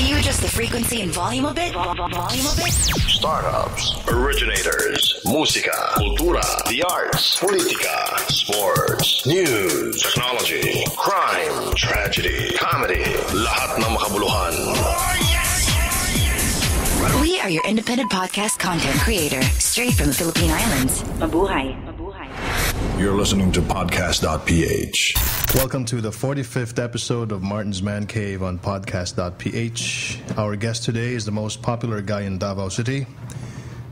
Can you adjust the frequency and volume a bit? Startups, originators, musika, kultura, the arts, politika, sports, news, technology, crime, tragedy, comedy, lahat ng makabuluhan. We are your independent podcast content creator, straight from the Philippine Islands. Mabuhay. You're listening to podcast.ph. Welcome to the 45th episode of Martin's Man Cave on podcast.ph. Our guest today is the most popular guy in Davao City,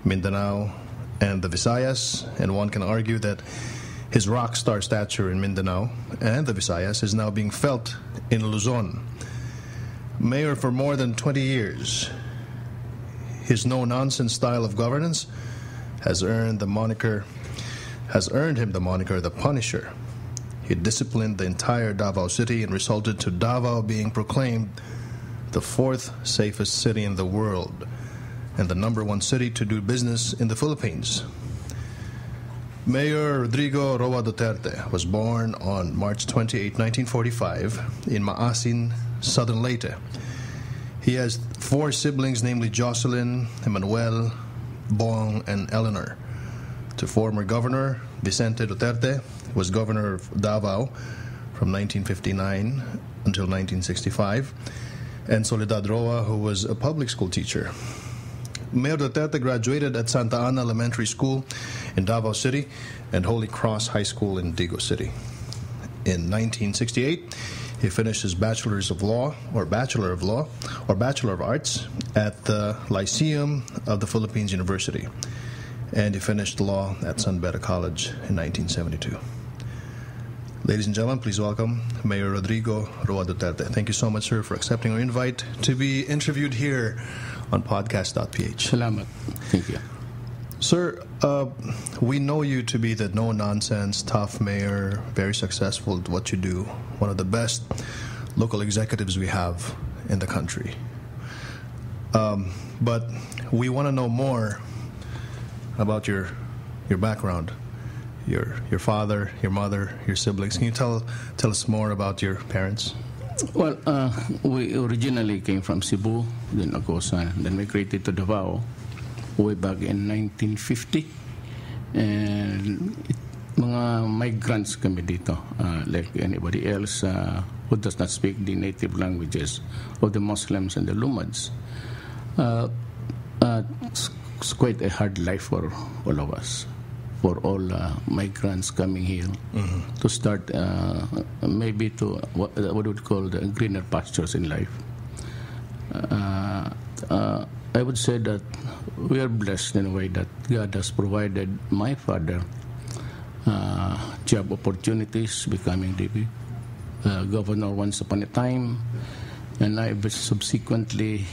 Mindanao, and the Visayas, and one can argue that his rock star stature in Mindanao and the Visayas is now being felt in Luzon. Mayor for more than 20 years, his no-nonsense style of governance has earned him the moniker the Punisher. He disciplined the entire Davao City and resulted to Davao being proclaimed the 4th safest city in the world and the number 1 city to do business in the Philippines. Mayor Rodrigo Roa Duterte was born on March 28, 1945 in Maasin, Southern Leyte. He has 4 siblings, namely Jocelyn, Emmanuel, Bong, and Eleanor. To former Governor Vicente Duterte was governor of Davao from 1959 until 1965, and Soledad Roa, who was a public school teacher. Mayor Duterte graduated at Santa Ana Elementary School in Davao City and Holy Cross High School in Digo City. In 1968, he finished his Bachelor of Arts at the Lyceum of the Philippines University, and he finished law at San Beda College in 1972. Ladies and gentlemen, please welcome Mayor Rodrigo Roa Duterte. Thank you so much, sir, for accepting our invite to be interviewed here on podcast.ph. Salamat. Thank you. Sir, we know you to be the no-nonsense, tough mayor, very successful at what you do, one of the best local executives we have in the country. But we want to know more about your background, your father, your mother, your siblings. Can you tell us more about your parents? Well, we originally came from Cebu, then Agosa, then migrated to Davao way back in 1950. And mga migrants kami dito, like anybody else who does not speak the native languages of the Muslims and the Lumads. It's quite a hard life for all of us, for all migrants coming here to start maybe to what we would call the greener pastures in life. I would say that we are blessed in a way that God has provided my father job opportunities, becoming the governor once upon a time, and I was subsequently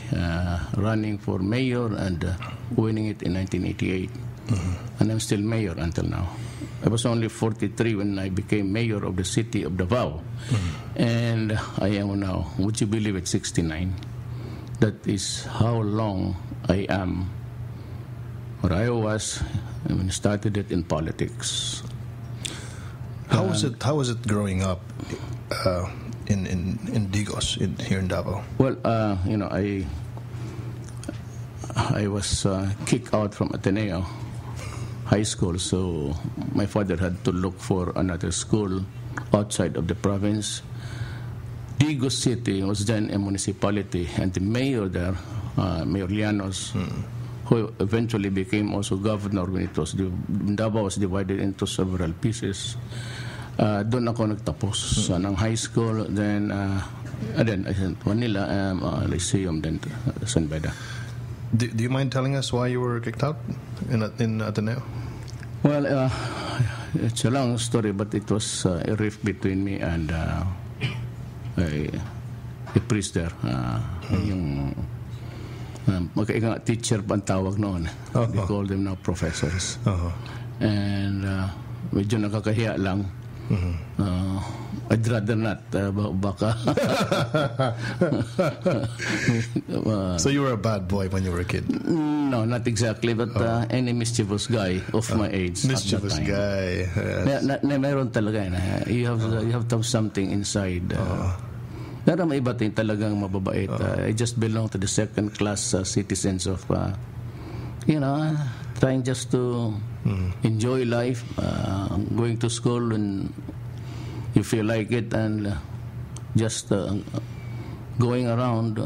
running for mayor and winning it in 1988. And I'm still mayor until now. I was only 43 when I became mayor of the city of Davao. And I am now, would you believe it, 69. That is how long I am, or I was, when I started it in politics. How was it growing up in Digos, here in Davao? Well, I was kicked out from Ateneo High School, so my father had to look for another school outside of the province. Digos City was then a municipality, and the mayor there, Mayor Llanos, who eventually became also governor when it was Davao was divided into several pieces. Doon ako nagtapos ng high school, then I went Manila, Lyceum, then San Beda. Do you mind telling us why you were kicked out in Ateneo? Well, it's a long story, but it was a rift between me and a priest there. Yung magkaigang teacher pa ang tawag noon. They call them now professors. And medyo nakakahiya lang. I'd rather not. Baka. So you were a bad boy when you were a kid? No, not exactly, but any mischievous guy of my age. Mischievous guy. Meron talaga. You have to have something inside Pero may iba din talagang mababait. I just belong to the second-class citizens of, trying just to enjoy life, going to school and you feel like it, and just going around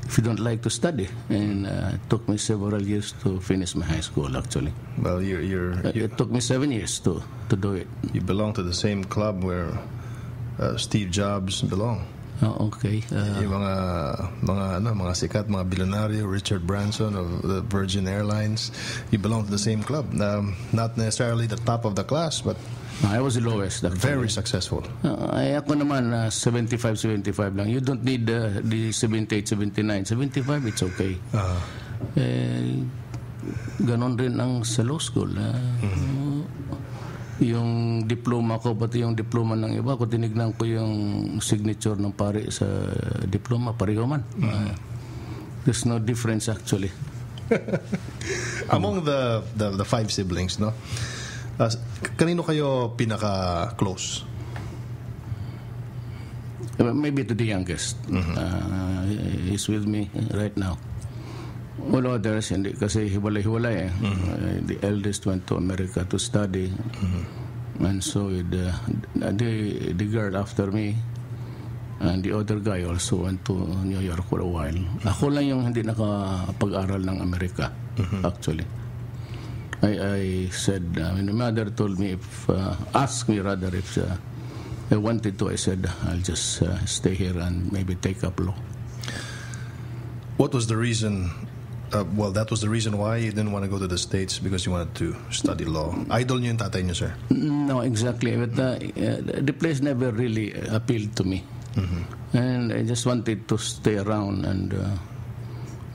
if you don't like to study. And it took me several years to finish my high school, actually. Well, it took me 7 years to do it. You belong to the same club where Steve Jobs belong. Oh, okay. Yung mga sikat, mga billionaire, Richard Branson of the Virgin Airlines, you belong to the same club. Not necessarily the top of the class, but I was the lowest. Actually. Very successful. Ako naman, 75 lang. You don't need the 78, 79. 75, it's okay. Ganon rin ang sa law school. Yung diploma ko, pati yung diploma ng iba, kung tinignan ko yung signature ng pare sa diploma, pareho man. There's no difference actually. Among the 5 siblings, no? Kanino kayo pinaka-close? Maybe to the youngest. He's with me right now. All others, hindi, kasi hiwalay-hiwalay eh. The eldest went to America to study. And so the girl after me and the other guy also went to New York for a while. Ako lang yung hindi nakapag-aral ng Amerika, actually. I said, when my mother told me, asked me rather if I wanted to, I said, I'll just stay here and maybe take up law. What was the reason? That was the reason why you didn't want to go to the States, because you wanted to study law. Idol niyo yung tatay niyo, sir? No, exactly. But the place never really appealed to me. And I just wanted to stay around, and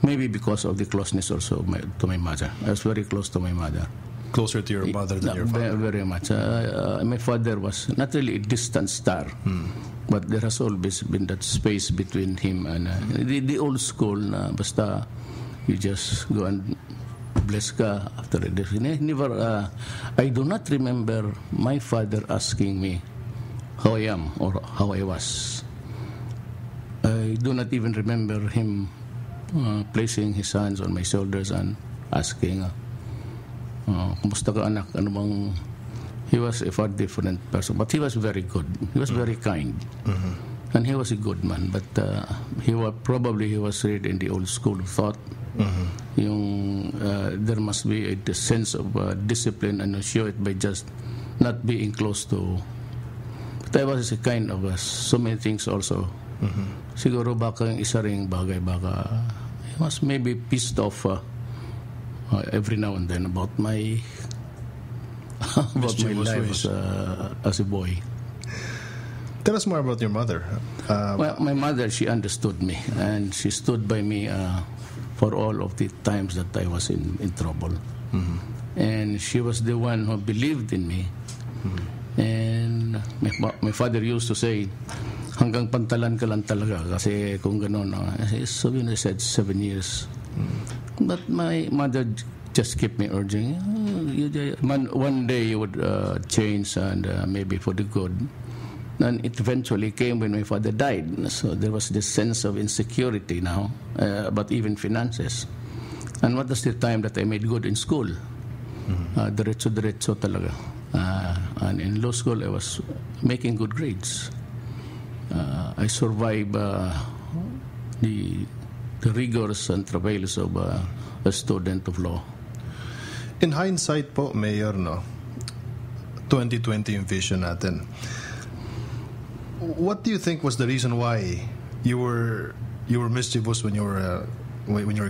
maybe because of the closeness also to my mother. I was very close to my mother. Closer to your mother than your father? Very much. My father was not really a distant star, but there has always been that space between him and the old school na basta you just go and bless ka after a day. Never, I do not remember my father asking me how I am or how I was. I do not even remember him placing his hands on my shoulders and asking, kumusta ka anak? Ano bang... He was a far different person, but he was very good. He was very kind. And he was a good man, but he was reared in the old school of thought. There must be a sense of discipline, and you show it by just not being close to. But I was a kind of so many things also. Siguro baka yung isa ring bagay, baka he was maybe pissed off every now and then about my life as a boy. Tell us more about your mother. Well, my mother, she understood me, and she stood by me for all of the times that I was in trouble. And she was the one who believed in me. And my father used to say, hanggang pantalan ka lang talaga, kasi kung gano'n. So I said 7 years. But my mother just kept me urging, one day you would change, and maybe for the good. And it eventually came when my father died. So there was this sense of insecurity now, but even finances. And what was the time that I made good in school? Diretso talaga. And in law school, I was making good grades. I survived the rigors and travails of a student of law. In hindsight po, Mayor, no, 2020 yung vision natin. What do you think was the reason why you were mischievous when you were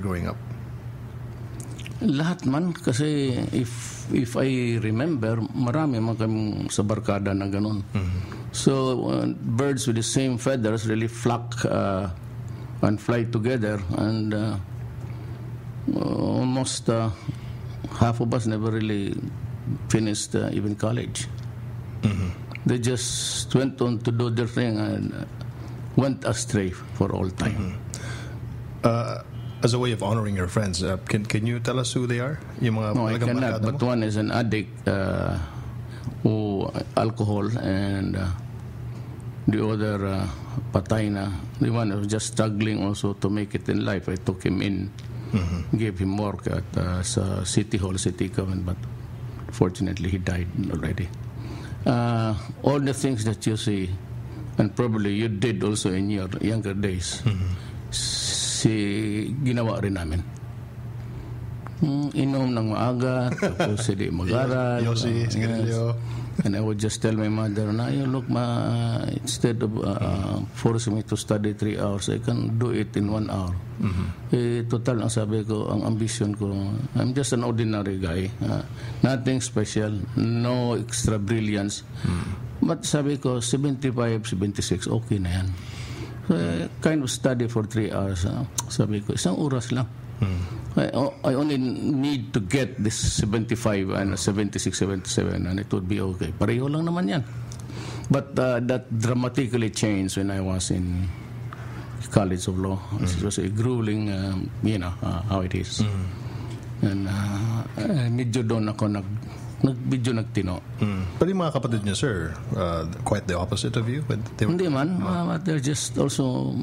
growing up? Lahat man, kasi if I remember, marami man kami sa barkada na ganun. So birds with the same feathers really flock and fly together, and almost half of us never really finished even college. They just went on to do their thing and went astray for all time. As a way of honoring your friends, can you tell us who they are? Yung mga no, I cannot, but one is an addict who alcohol, and The other, patay na. The one who was just struggling also to make it in life. I took him in, gave him work at sa City Hall, City Government, but fortunately he died already. All the things that you see, and probably you did also in your younger days, ginawa rin namin. Inom ng maaga, tapos hindi mag-aral. Yossi, sigarilyo. And I would just tell my mother, look, instead of forcing me to study 3 hours, I can do it in 1 hour. Total, ang sabi ko, ang ambition ko, I'm just an ordinary guy. Nothing special, no extra brilliance. But sabi ko, 75, 76, okay na yan. So, kind of study for 3 hours. Sabi ko, 1 oras lang. I only need to get this 75 and 76, 77 and it would be okay. Pareho lang naman yan. But that dramatically changed when I was in College of Law. It was a grueling, how it is. And medyo doon ako medyo nagtino. Pero yung mga kapatid niya, sir, quite the opposite of you? Hindi man. They're just also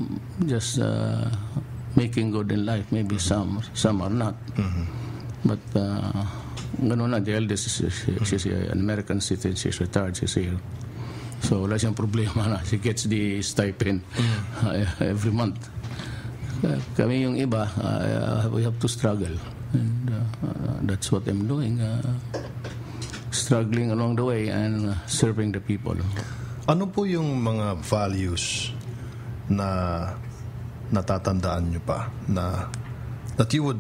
making good in life. Maybe some are not. But ganun na, the eldest, she's an American citizen, she's retired, she's here. So wala siyang problema na. She gets the stipend every month. Kami yung iba, we have to struggle. And that's what I'm doing. Struggling along the way and serving the people. Ano po yung mga values na natatandaan nyo pa na that you would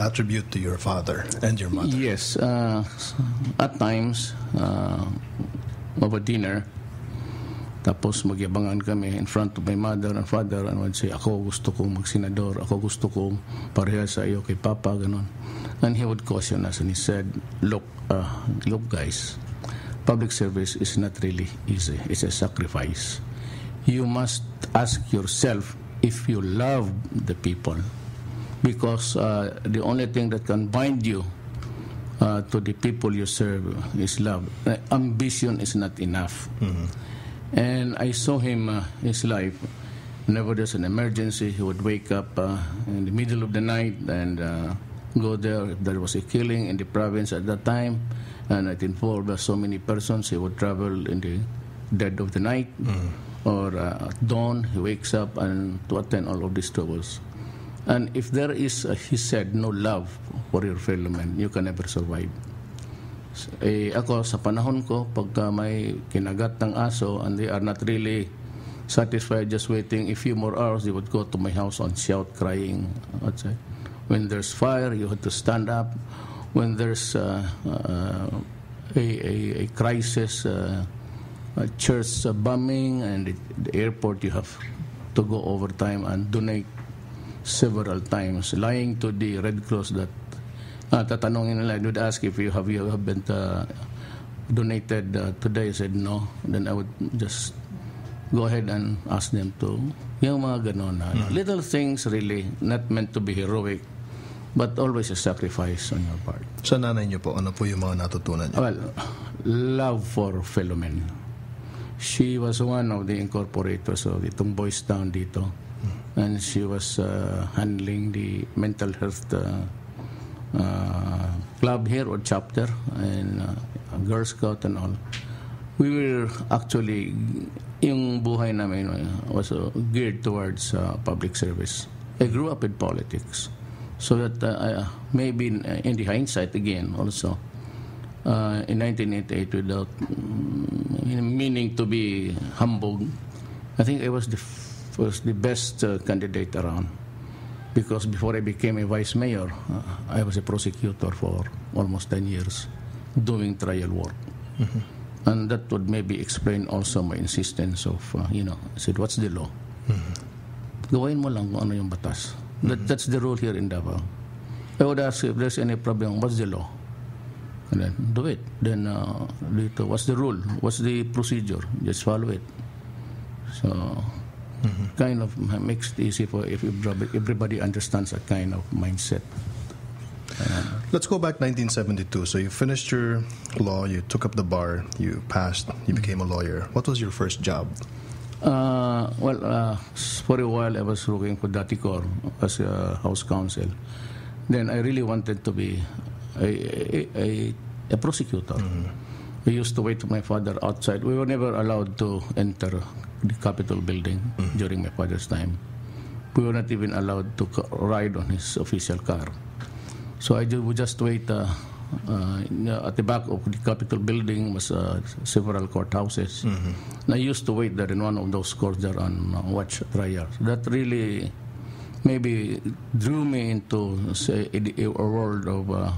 attribute to your father and your mother? Yes, at times over dinner, tapos magyabangan kami in front of my mother and father, and would say, ako gusto kong magsenador, ako gusto kong pareha sa iyo kay Papa, ganon. And he would caution us and he said, look guys, public service is not really easy. It's a sacrifice. You must ask yourself if you love the people, because the only thing that can bind you to the people you serve is love. Ambition is not enough. And I saw him his life. Whenever there's an emergency, he would wake up in the middle of the night and go there. If there was a killing in the province at that time and it involved so many persons, he would travel in the dead of the night. Or at dawn, he wakes up and to attend all of these troubles. And if there is, he said, no love for your fellow man, you can never survive. Ako, sa panahon ko, pagka may kinagat ng aso and they are not really satisfied just waiting a few more hours, they would go to my house and shout, crying outside. When there's fire, you have to stand up. When there's a crisis, a church bombing and the airport, you have to go overtime and donate several times, lying to the Red Cross that tatanungin nila, I would ask if you have been donated today. I said no. Then I would just go ahead and ask them to, yung mga ganon little things, really not meant to be heroic, but always a sacrifice on your part. Sa nanay niyo po, ano po yung mga natutunan niyo? Well, love for fellow men. She was one of the incorporators of itong Boys Town dito. And she was handling the mental health club here or chapter and Girl Scout and all. We were actually, yung buhay namin was geared towards public service. I grew up in politics. So that maybe in the hindsight again also, in 1988, without meaning to be humbled, I think I was the best candidate around, because before I became a vice mayor, I was a prosecutor for almost 10 years doing trial work. And that would maybe explain also my insistence of, I said, what's the law? Gawain mo lang kung ano yung batas. That's the rule here in Davao. I would ask if there's any problem, what's the law? And then do it. Then what's the rule? What's the procedure? Just follow it. So kind of makes it easy for if everybody understands a kind of mindset. Let's go back 1972. So you finished your law, you took up the bar, you passed, you became a lawyer. What was your first job? For a while I was working for Daticor as a house counsel. Then I really wanted to be a prosecutor. We used to wait for my father outside. We were never allowed to enter the Capitol building during my father's time. We were not even allowed to ride on his official car. So I would just wait at the back of the Capitol building was several courthouses. And I used to wait there in one of those courts there and watch trials. That really maybe drew me into a world of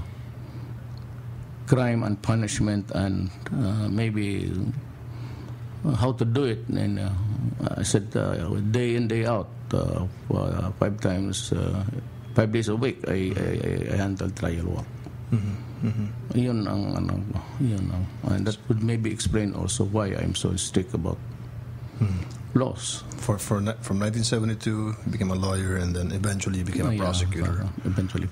crime and punishment and maybe how to do it. And I said day in, day out, 5 days a week, I handle trial work. Yun ang and that would maybe explain also why I'm so strict about laws. From 1972, you became a lawyer and then eventually you became a prosecutor. Eventually.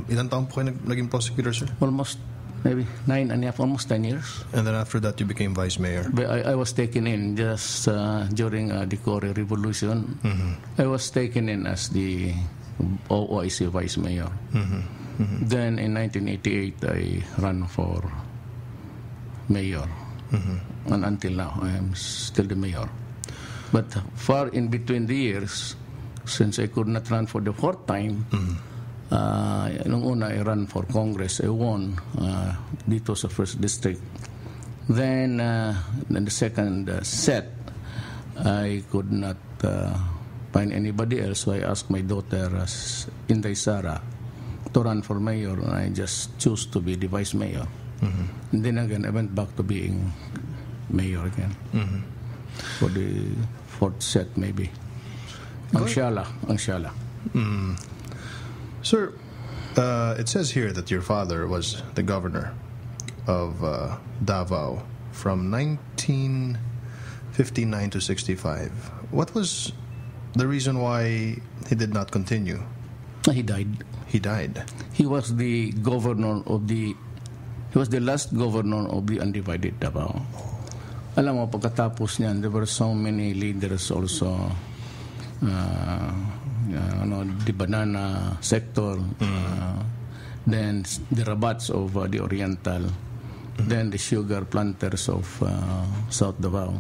Ilan taon po kayo naging prosecutor, sir? Almost maybe 9.5, almost 10 years. And then after that, you became vice mayor. But I was taken in just during the Korea Revolution. I was taken in as the OIC vice mayor. Then in 1988, I ran for mayor. And until now, I am still the mayor. But far in between the years, since I could not run for the fourth time, nung una I ran for Congress, I won dito sa first district. Then in the second set, I could not find anybody else, so I asked my daughter, Inday Sara, to run for mayor, and I just chose to be the vice mayor. And then again, I went back to being mayor again for the fourth set, maybe. Ang Shala. Sir, it says here that your father was the governor of Davao from 1959 to 65. What was the reason why he did not continue? He died. He died. He was the governor of the... He was the last governor of the undivided Davao. Alam mo, pagkatapos niyan, there were so many leaders also. The banana sector, then the Rabats of the Oriental, then the sugar planters of South Davao.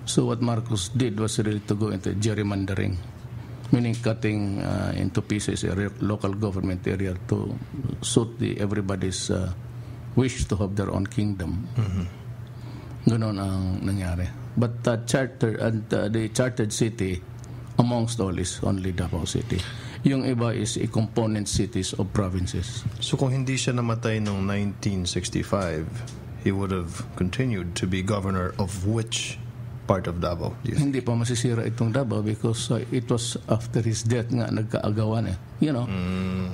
So what Marcos did was really to go into gerrymandering, meaning cutting into pieces a local government area to suit everybody's wish to have their own kingdom. Ganon ang nangyari. But the chartered city amongst all is only Davao City. Yung iba is a component cities of provinces. So kung hindi siya namatay noong 1965, he would have continued to be governor of which part of Davao? Hindi pa masisira itong Davao because it was after his death nga nagkaagawan eh. You know,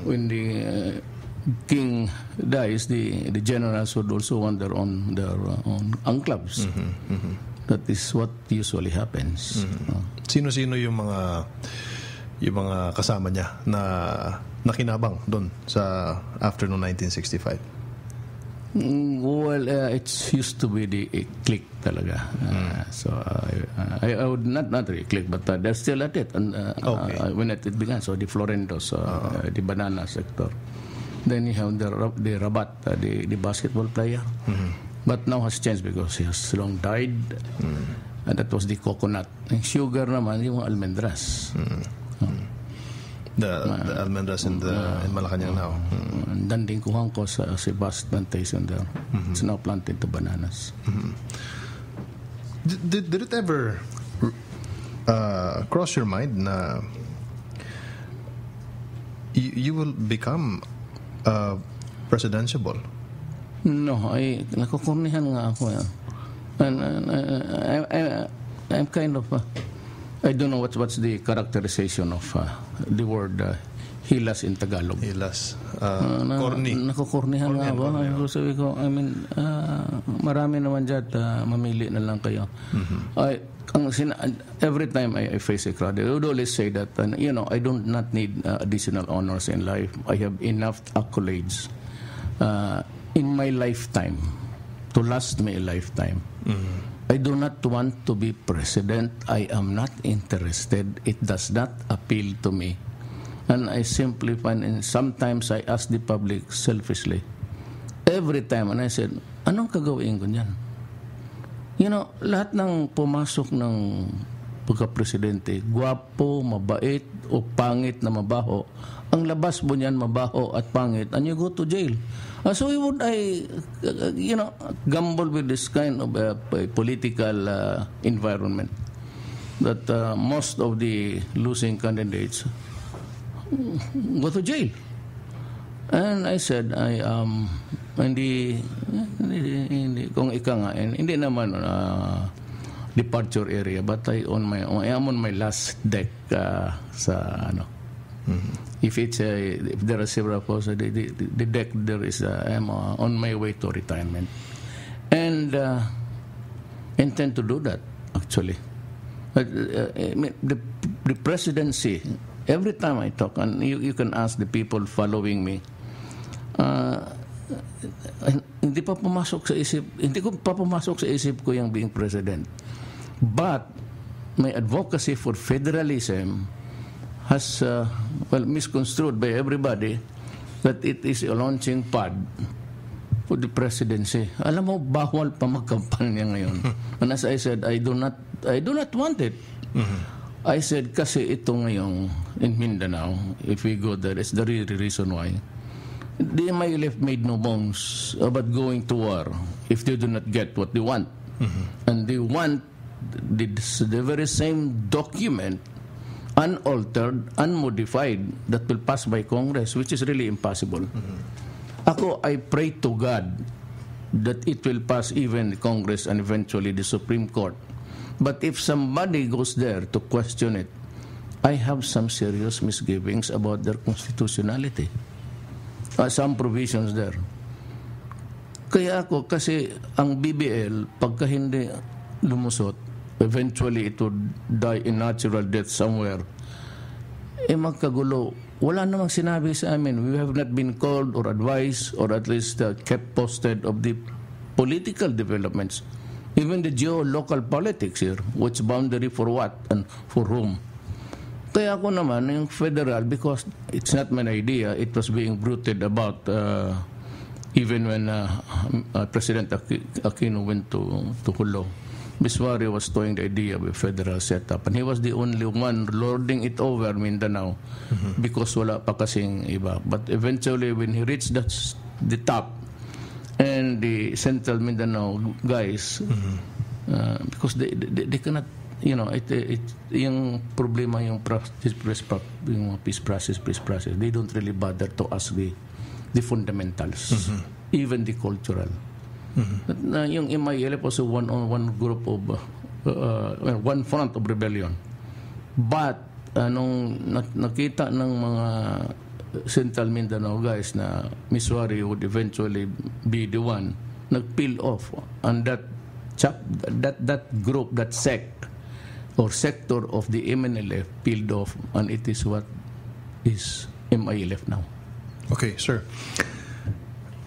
when the king dies, the generals would also wander on their own enclaves. That is what usually happens. Sino-sino yung mga kasama niya na nakinabang doon sa after no 1965? Well, it used to be the clique talaga. So I would not really clique, but they're still at it. And when it began, so the Florendos, the banana sector. Then you have the Rabat, the basketball player. But now has changed because he has long died. And that was the coconut. And sugar naman, yung almendras. The almendras in Malacanang now. And then din kuhang ko sa vast plantation there. It's now planted to bananas. Did it ever cross your mind na you will become presidentiable? No, nakukurnihan nga ako. And I'm kind of... I don't know what's the characterization of the word hilas in Tagalog. Hilas. Corny. Nakukurnihan nga ako. Sabi ko, marami naman dyan, mamili na lang kayo. every time I face a crowd, I would always say that, I do not need additional honors in life. I have enough accolades in my lifetime to last me a lifetime. I do not want to be president. I am not interested. It does not appeal to me. And I simply find, and sometimes I ask the public selfishly, every time, and I said, anong kagawin ko niyan? Lahat ng pumasok ng pagka-presidente, gwapo, mabait, o pangit na mabaho, ang labas mo niyan mabaho at pangit, and you go to jail. So would I, gamble with this kind of political environment that most of the losing candidates go to jail. And I said, hindi kung ika nga, hindi naman departure area, but I am on my last deck sa If there are several posts, the deck there is I'm on my way to retirement, and intend to do that actually. But the presidency. Every time I talk, and you can ask the people following me, hindi ko pa pumasok sa isip ko yung being president. But my advocacy for federalism has misconstrued by everybody that it is a launching pad for the presidency. Alam mo, bawal pa magkampanya ngayon. And as I said, I do not want it. I said, kasi ito ngayong in Mindanao, if we go there, it's the real reason why. The MILF made no bones about going to war if they do not get what they want. And they want the very same document, unaltered, unmodified, that will pass by Congress, which is really impossible. Ako, I pray to God that it will pass even the Congress and eventually the Supreme Court. But if somebody goes there to question it, I have some serious misgivings about their constitutionality. Some provisions there. Kaya ako, kasi ang BBL, pagka hindi lumusot, eventually it would die a natural death somewhere, magkagulo. Wala namang sinabi sa amin. We have not been called or advised or at least kept posted of the political developments. Even the geo-local politics here, which boundary for what and for whom. Kaya ako naman, yung federal, because it's not my idea, it was being bruited about even when President Aquino went to Hulo. Biswari was throwing the idea of a federal setup, and he was the only one lording it over Mindanao because wala pa kasing iba. But eventually, when he reached the top, and the Central Mindanao guys, because they cannot, yung problema yung peace process, they don't really bother to ask the fundamentals, even the cultural. Yung MILF was one group of one front of rebellion, but nung nakita ng mga Central Mindanao guys na Miswari would eventually be the one, nag-peel off, and that group, that sect or sector of the MNLF peeled off, and it is what is MILF now. Okay, sir.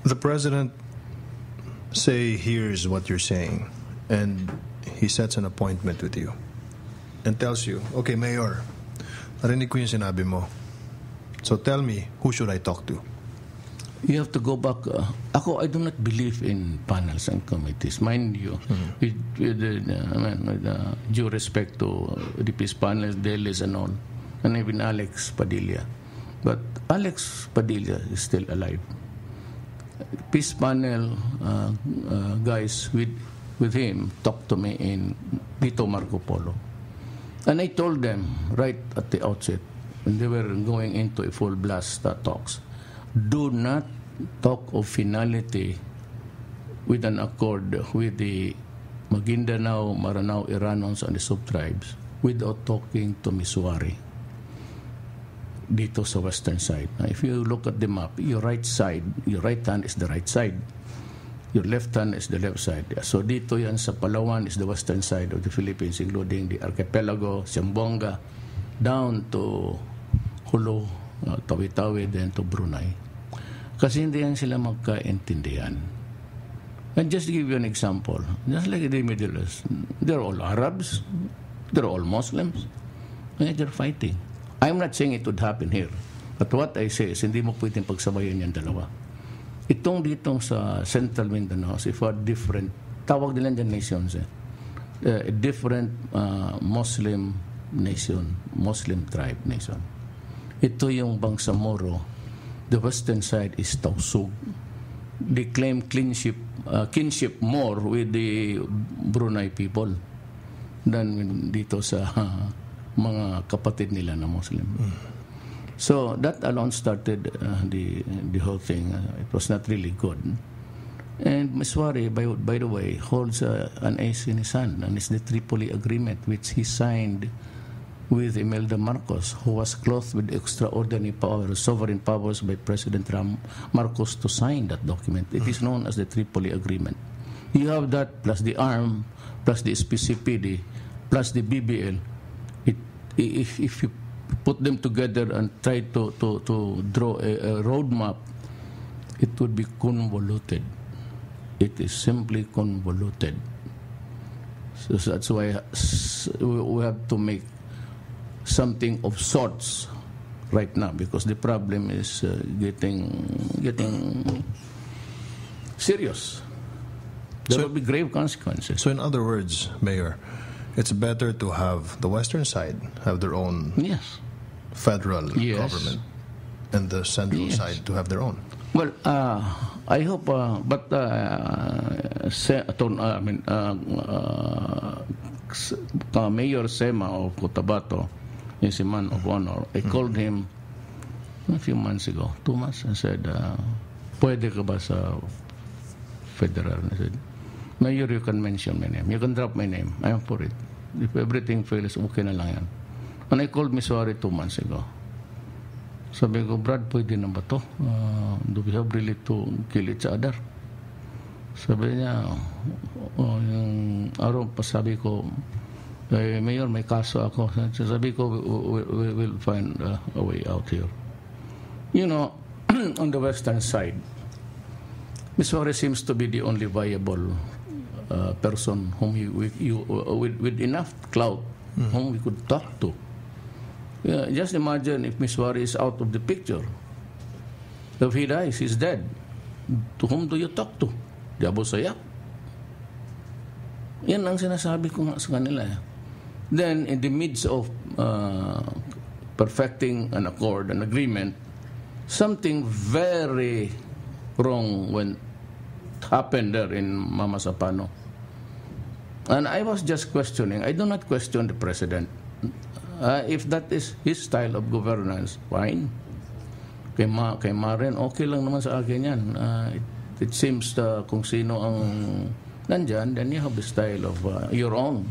The president hears what you're saying, and he sets an appointment with you and tells you, okay, Mayor, narinig ko yung sinabi mo. So tell me, who should I talk to? You have to go back. Ako, I do not believe in panels and committees. Mind you, with due respect to the peace panels, Delis and all, and even Alex Padilla. But Alex Padilla is still alive. Peace panel guys with him talked to me in Vito Marco Polo. And I told them right at the outset, when they were going into a full blast talks, do not talk of finality with an accord with the Maguindanao, Maranao, Iranons, and the sub-tribes without talking to Miswari dito sa western side. Now, if you look at the map, your right hand is the right side. Your left hand is the left side. So dito yan sa Palawan is the western side of the Philippines, including the archipelago, Zamboanga, down to Hulu, Tawi-Tawi, then to Brunei. Kasi hindi yan sila magkaintindihan. And just to give you an example, just like the Middle East, they're all Arabs, they're all Muslims, and they're fighting. I'm not saying it would happen here, but what I say is hindi mo pwedeng pagsabayan yan dalawa. Itong ditong sa Central Mindanao, if a different, tawag nila dyan nations, a different Muslim nation, Muslim tribe nation. Ito yung Bangsamoro. The western side is Tausug. They claim kinship more with the Brunei people than dito sa mga kapatid nila na Muslim. So that alone started the whole thing. It was not really good. And Miswari, by the way, holds an ace in his hand, and it's the Tripoli Agreement, which he signed with Imelda Marcos, who was clothed with extraordinary power, sovereign powers by President Marcos to sign that document. It is known as the Tripoli Agreement. You have that, plus the ARM, plus the SPCPD, plus the BBL. If you put them together and try to draw a roadmap, it would be convoluted. It is simply convoluted. So that's why we have to make something of sorts right now, because the problem is getting serious. There will be grave consequences. So in other words, Mayor, it's better to have the western side have their own federal government and the central side to have their own. Well, I hope, but Mayor Sema of Cotabato is a man of honor. I called him a few months ago, 2 months, and said, pwede ka ba sa federal? I said, Mayor, you can mention my name. You can drop my name. I am for it. If everything fails, okay na lang yan. And I called Miswari 2 months ago. Sabi ko, Brad, pwede na ba to? Do we have really to kill each other? Sabi niya, yung araw pa sabi ko, Mayor, may kaso ako. Sabi ko, we will find a way out here. You know, on the western side, Miswari seems to be the only viable person whom with enough clout whom we could talk to. Just imagine if Miswari is out of the picture. If he dies, he's dead. To whom do you talk to? Di Abu Sayyaf? Yan ang sinasabi ko nga sa kanila. Then, in the midst of perfecting an accord, an agreement, something very wrong happened there in Mama Sapano. And I was just questioning. I do not question the president. If that is his style of governance, fine. Kay Maren, okay lang naman sa akin yan. It seems kung sino ang nandyan, then you have the style of your own.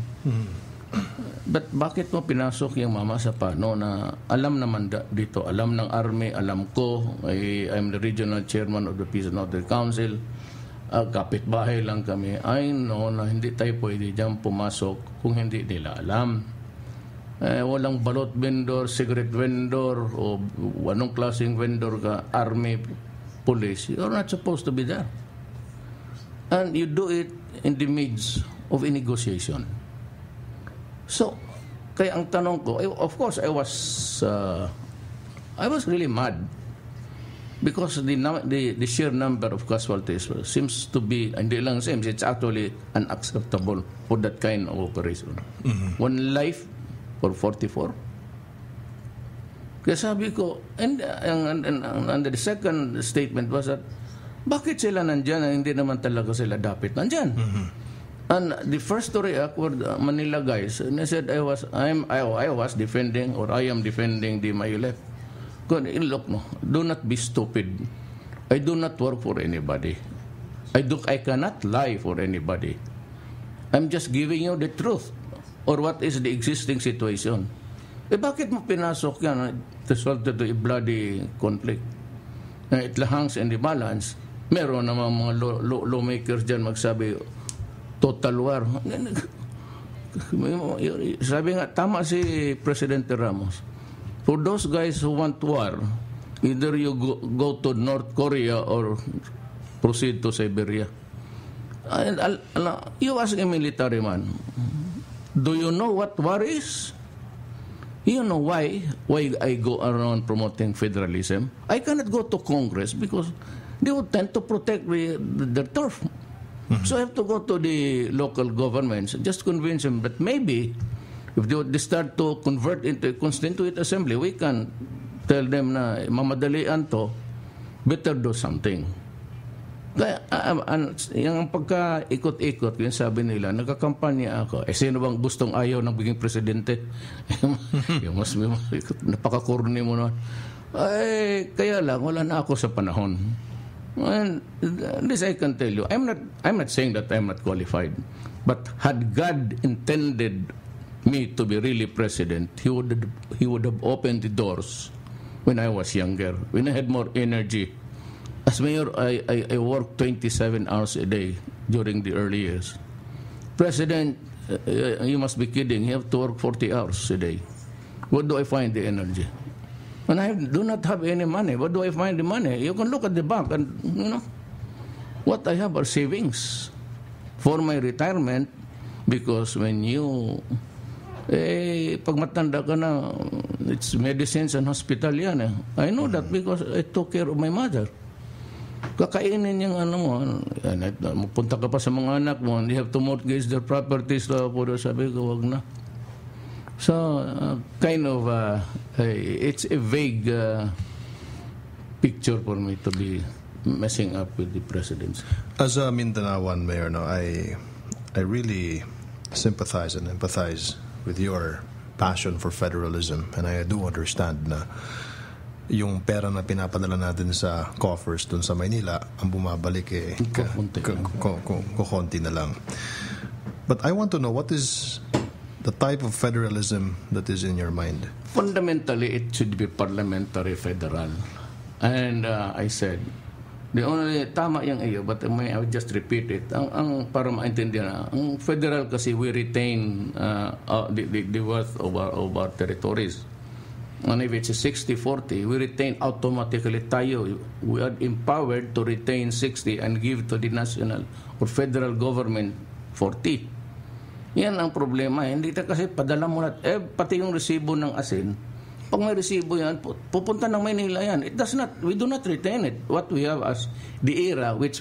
But bakit mo pinasok yung Mama Sapano na alam naman dito, alam ng Army, alam ko, I'm the regional chairman of the Peace and Order Council, kapitbahay lang kami. I know na hindi tayo pwede dyan pumasok kung hindi nila alam. Walang balot vendor, cigarette vendor, o anong klaseng vendor ka, Army, Police. You're not supposed to be there. And you do it in the midst of a negotiation. So, kaya ang tanong ko, of course, I was really mad because the sheer number of casualties seems to be, hindi lang seems, it's actually unacceptable for that kind of operation. One life for 44. Kaya sabi ko, and the second statement was that, bakit sila nandyan na hindi naman talaga sila dapat nandyan? And the first to react were the Manila guys, and I said I was defending, or I am defending the Mayulef. Look, no, do not be stupid. I do not work for anybody. I cannot lie for anybody. I'm just giving you the truth, or what is the existing situation. Bakit mo pinasok yan? Resulted to a bloody conflict. It hangs in the balance. Meron naman mga lawmakers dyan magsabi, total war. Sabi nga, tama si Presidente Ramos. For those guys who want war, either you go to North Korea or proceed to Siberia. You ask a military man, do you know what war is? You know why I go around promoting federalism? I cannot go to Congress because they would tend to protect their turf. So I have to go to the local governments and just convince them that maybe if they start to convert into a constituent assembly, we can tell them na mamadalian to, better do something. Kaya, yung pagka-ikot-ikot, yung sabi nila, nagkakampanya ako. Sino bang gustong ayaw ng biging presidente? Yung mas napaka-corny mo na. Kaya lang, wala na ako sa panahon. And this I can tell you. I'm not saying that I'm not qualified. But had God intended me to be really president, He would have opened the doors when I was younger, when I had more energy. As mayor, I worked 27 hours a day during the early years. President, you must be kidding. You have to work 40 hours a day. Where do I find the energy? And I do not have any money. Where do I find the money? You can look at the bank and, what I have are savings for my retirement because when you, pag matanda ka na, it's medicines and hospital yan. I know that because I took care of my mother. Kakainin yung magpunta ka pa sa mga anak mo, and you have to mortgage their properties. Sabi ko, wag na. So, it's a vague picture for me to be messing up with the presidency. As a Mindanaoan mayor, I really sympathize and empathize with your passion for federalism, and I do understand na yung pera na pinapadala natin sa coffers dun sa Maynila, ang bumabalik kukunti na lang. But I want to know, what is the type of federalism that is in your mind? Fundamentally, it should be parliamentary federal. And I said, the only, tama yung iyo, but I would just repeat it. Ang para maintindihan, ang federal kasi we retain the worth of our territories. And if it's a 60-40, we retain automatically tayo. We are empowered to retain 60 and give to the national or federal government 40. Yan ang problema. Hindi kasi padala mo na, pati yung resibo ng asin, pag may resibo yan, pupunta ng Maynila yan. We do not retain it. What we have as the era which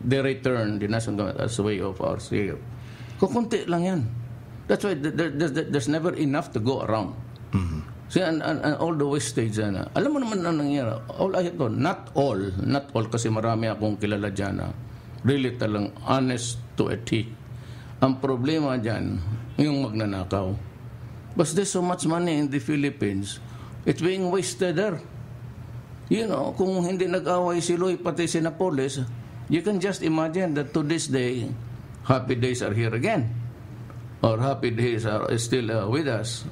they return the national government as a way of our share. Kukunti lang yan. That's why there's never enough to go around. Mm-hmm. See, and all the wastage na. Alam mo naman ang nangyari. Not all kasi marami akong kilala dyan na really talang honest to a T. Ang problema dyan, yung magnanakaw. But there's so much money in the Philippines, it's being wasted there. Kung hindi nag-away si Loy pati si Napoles, you can just imagine that to this day, happy days are here again. Or happy days are still with us.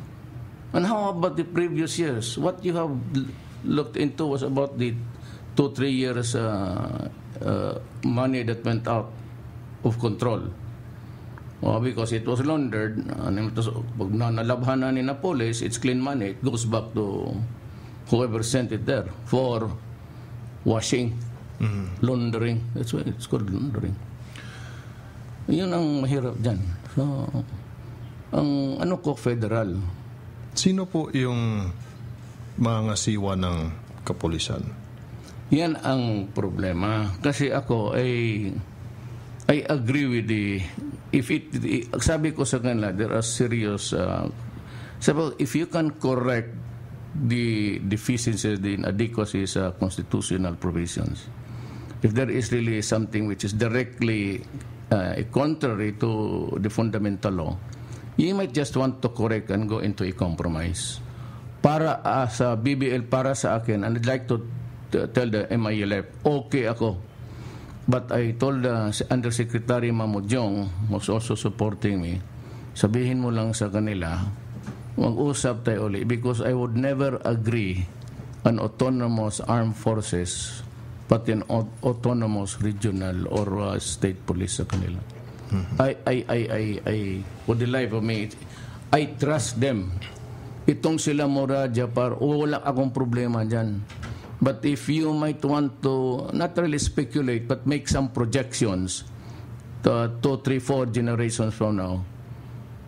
And how about the previous years? What you have looked into was about the 2-3 years money that went out of control. Because it was laundered. Pag nalabhan na ni Napoles, it's clean money. It goes back to whoever sent it there for washing, laundering. That's why it's called laundering. Yun ang mahirap dyan. So, ang federal. Sino po yung mga siwa ng kapulisan? Yan ang problema. Kasi ako I agree with sabi ko sa kanila, there are serious if you can correct the deficiencies, the inadequacies sa constitutional provisions, if there is really something which is directly contrary to the fundamental law, you might just want to correct and go into a compromise. Para sa BBL, para sa akin, and I'd like to tell the MILF, okay ako. But I told Undersecretary Mamudjong, who's also supporting me, sabihin mo lang sa kanila, mag-usap tayo ulit, because I would never agree on autonomous armed forces pati autonomous regional or state police sa kanila. I for the life of me, I trust them. Itong sila Mora, Japar, wala akong problema dyan. But if you might want to not really speculate but make some projections 2, 3, 4 generations from now,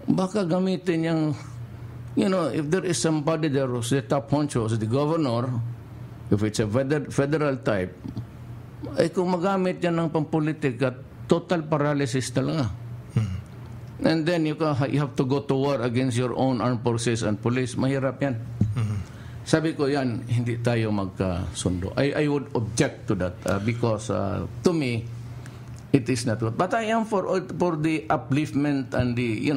baka gamitin yung, if there is somebody there who's the top honcho, the governor, if it's a federal type, kung magamit yan ng pampolitik at total paralysis talaga. And then you have to go to war against your own armed forces and police. Mahirap yan. Sabi ko yan, hindi tayo magkasundo. I would object to that because to me, it is not what. But I am for the upliftment and the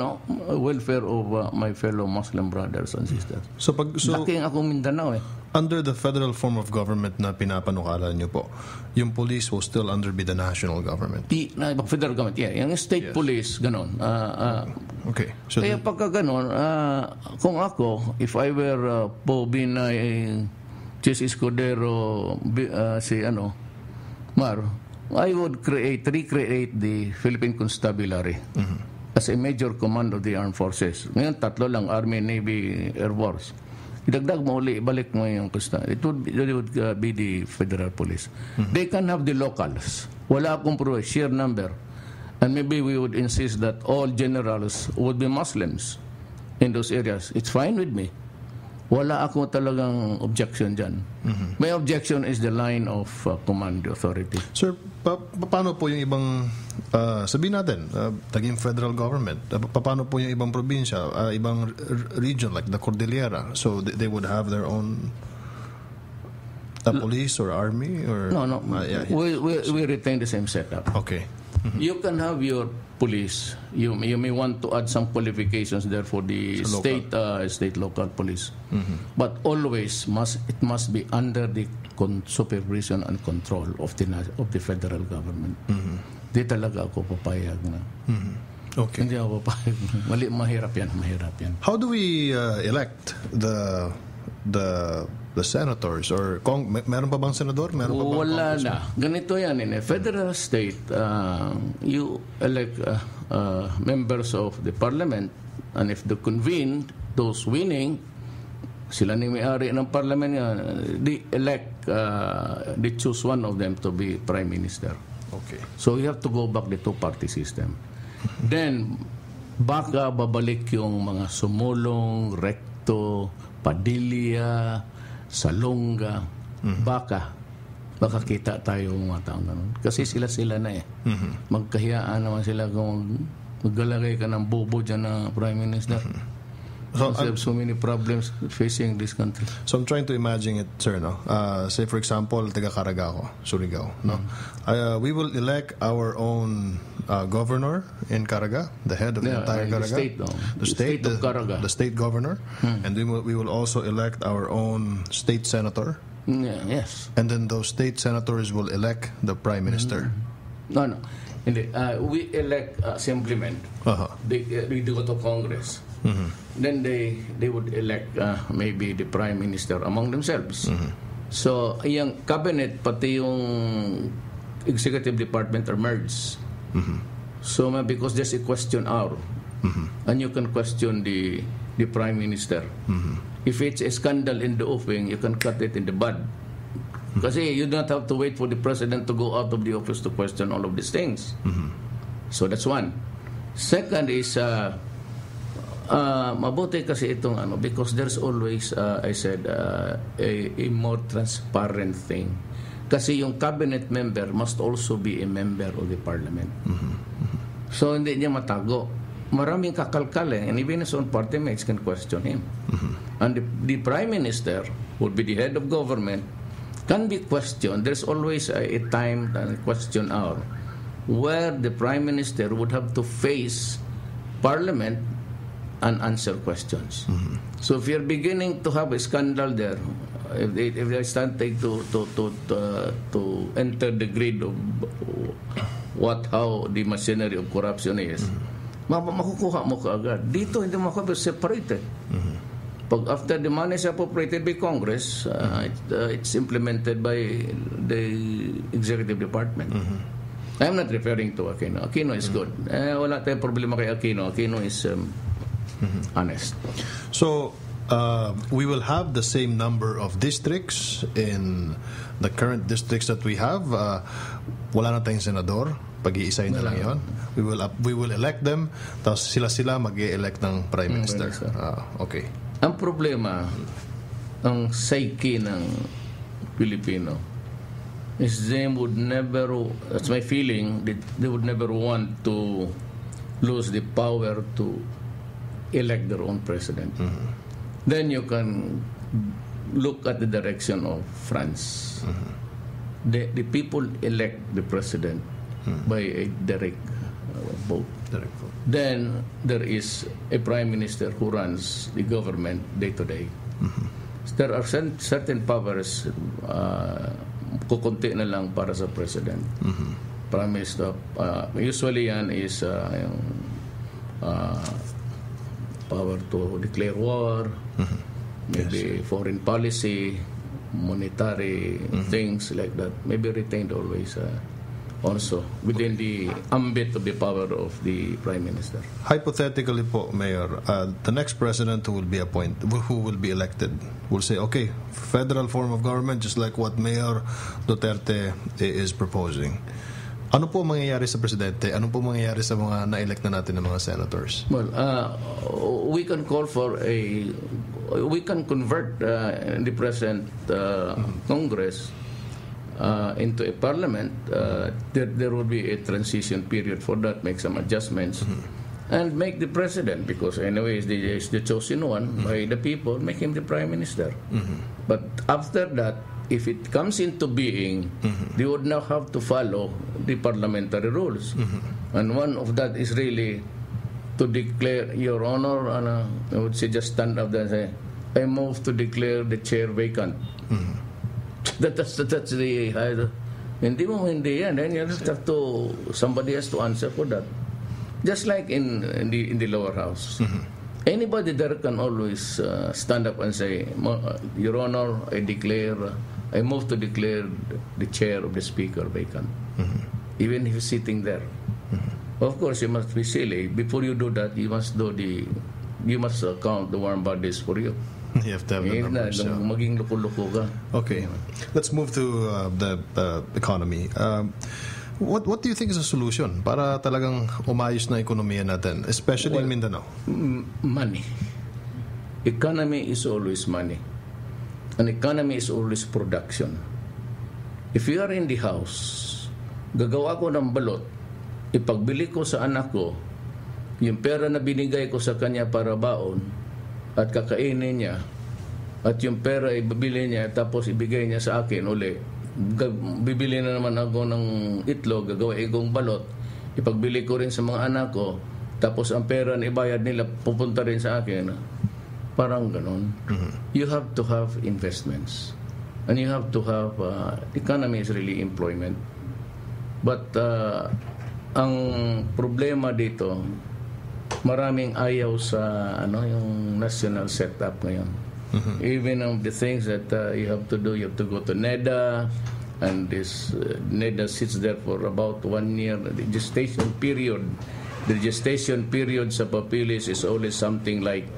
welfare of my fellow Muslim brothers and sisters. So laking ako Mindanao under the federal form of government na pinapanukala niyo po, yung police will still be the national government. Federal government, yung state police, ganon. Okay. So kaya pagka ganon, kung ako, if I were po Binay Chis Escudero, Mar, I would recreate the Philippine Constabulary as a major command of the armed forces. Ngayon, 3 lang, Army, Navy, Air Force. Idagdag mo uli, ibalik mo yung constabulary. It would be the federal police. They can have the locals. Wala akong sheer number. And maybe we would insist that all generals would be Muslims in those areas. It's fine with me. Wala ako talagang objection dyan. My objection is the line of command authority. Sir, paano po yung ibang, sabihin natin, naging federal government, paano po yung ibang probinsya, ibang region like the Cordillera, so they would have their own police or army? Or No. We retain the same setup. Okay. You can have your police. You may want to add some qualifications there for the state local police. But always it must be under the supervision and control of the federal government. Di talaga ako papayag na. Okay. Hindi ako papayag. Mahirap yan. How do we elect the senators or meron pa bang senador? Wala na. Ganito yan federal state, you elect members of the parliament, and if they convene, those winning, sila ni may-ari ng parliament yan, they choose one of them to be prime minister. Okay. So you have to go back the two-party system. Then baka babalik yung mga Sumulong, Recto, Padilla, Salonga, baka kita tayo mga taong ganun. Kasi sila na magkahiyaan naman sila kung maglalagay ka ng bobo dyan na prime minister. So have so many problems facing this country. So I'm trying to imagine it, sir. No, say for example, taga Caragao, Surigao. No, we will elect our own governor in Caraga, the head of the entire Caraga, the state of Caraga, the state governor, and we will also elect our own state senator. Yes. And then those state senators will elect the prime minister. No. We elect assemblymen. They go to Congress. Then they would elect maybe the prime minister among themselves. So yung cabinet pati yung executive department are merged. So because there's a question hour, and you can question the prime minister. If it's a scandal in the offing, you can cut it in the bud. Kasi you don't have to wait for the president to go out of the office to question all of these things. So that's one. Second is mabuti kasi itong because there's always I said a more transparent thing. Kasi yung cabinet member must also be a member of the parliament. So hindi niya matago. Maraming kakalkal and even his own party mates can question him. And the prime minister would be the head of government, can be questioned. There's always a time and question hour where the prime minister would have to face parliament and answer questions. So if you're beginning to have a scandal there, if they start to enter the grid of how the machinery of corruption is, makukuha mo kaagad. Dito hindi mo separated. Pag after the money is appropriated by Congress, it's implemented by the executive department. I'm not referring to Aquino. Aquino is good. Wala tayong problema kay Aquino. Aquino is honest. So, we will have the same number of districts in the current districts that we have. Wala na tayong senador. Pag-iisay na lang yun. We will elect them. Tapos sila mag-i-elect ng Prime Minister. Okay. Ang problema, ang psyche ng Pilipino is they would never, that's my feeling, they would never want to lose the power to elect their own president. Then you can look at the direction of France. The people elect the president by a direct vote. Then there is a prime minister who runs the government day to day. There are certain powers kukunti na lang para sa president. Prime minister, usually yan is yung power to declare war, maybe foreign policy, monetary things like that, maybe retained always also within the ambit of the power of the Prime Minister. Hypothetically po, Mayor, the next president who will be elected will say, okay, federal form of government, just like what Mayor Duterte is proposing. Ano po mangyayari sa presidente? Ano po mangyayari sa mga na-elect na natin ng mga senators? Well, we can call for we can convert the present Congress into a parliament. There will be a transition period for that, make some adjustments, and make the president, because anyway is the chosen one by the people, make him the prime minister. But after that, if it comes into being, they would now have to follow the parliamentary rules. And one of that is really to declare, Your Honor, I would say just stand up there and say, I move to declare the chair vacant. That's the hindi yan. Then you just have to, somebody has to answer for that. Just like in the lower house. Anybody there can always stand up and say, Your Honor, I move to declare the chair of the speaker vacant. Even if he's sitting there. Of course, you must be silly. Before you do that, you must count the warm bodies for you. You have to have the numbers. Maging loko-loko ka. Okay. Let's move to the economy. What do you think is a solution para talagang umayos na ekonomiya natin, especially in Mindanao? Money. Economy is always money. An economy is always production. If you are in the house, gagawa ko ng balot, ipagbili ko sa anak ko, yung pera na binigay ko sa kanya para baon, at kakainin niya, at yung pera ibibili niya, tapos ibigay niya sa akin uli. Bibili na naman ako ng itlog, gagawin kong balot, ipagbili ko rin sa mga anak ko, tapos ang pera na ibayad nila pupunta rin sa akin. Parang ganon. You have to have investments, and you have to have economy is really employment. But ang problema dito, maraming ayaw sa yung national setup ngayon. Even the things that you have to do, you have to go to NEDA, and this NEDA sits there for about 1 year. The gestation period sa papilis is always something like,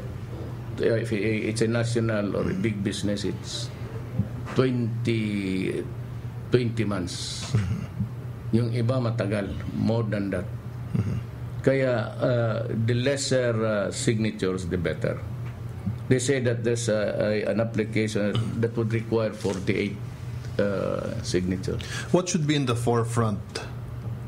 if it's a national or a big business, it's 20 months. Yung iba matagal, more than that. Kaya the lesser signatures, the better. They say that there's an application that would require 48 signatures. What should be in the forefront?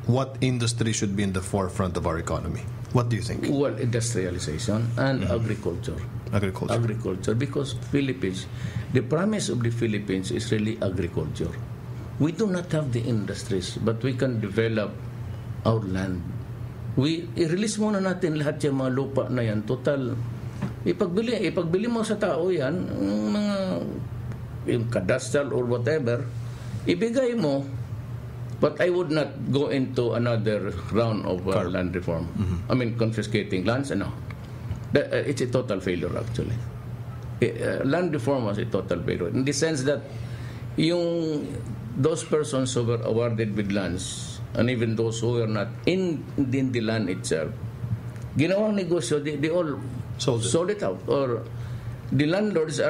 What industry should be in the forefront of our economy? What do you think? Well, industrialization and agriculture. Agriculture, because Philippines, the premise of the Philippines is really agriculture. We do not have the industries, but we can develop our land. I-release muna natin lahat yung mga lupa na yan. Total, ipagbili mo sa tao yan, yung cadastral or whatever, ibigay mo. But I would not go into another round of land reform. I mean, confiscating lands, no. It's a total failure, actually. land reform was a total failure in the sense that those persons who were awarded with lands and even those who were not in the land itself, ginawang negosyo, they all sold it out, or the landlords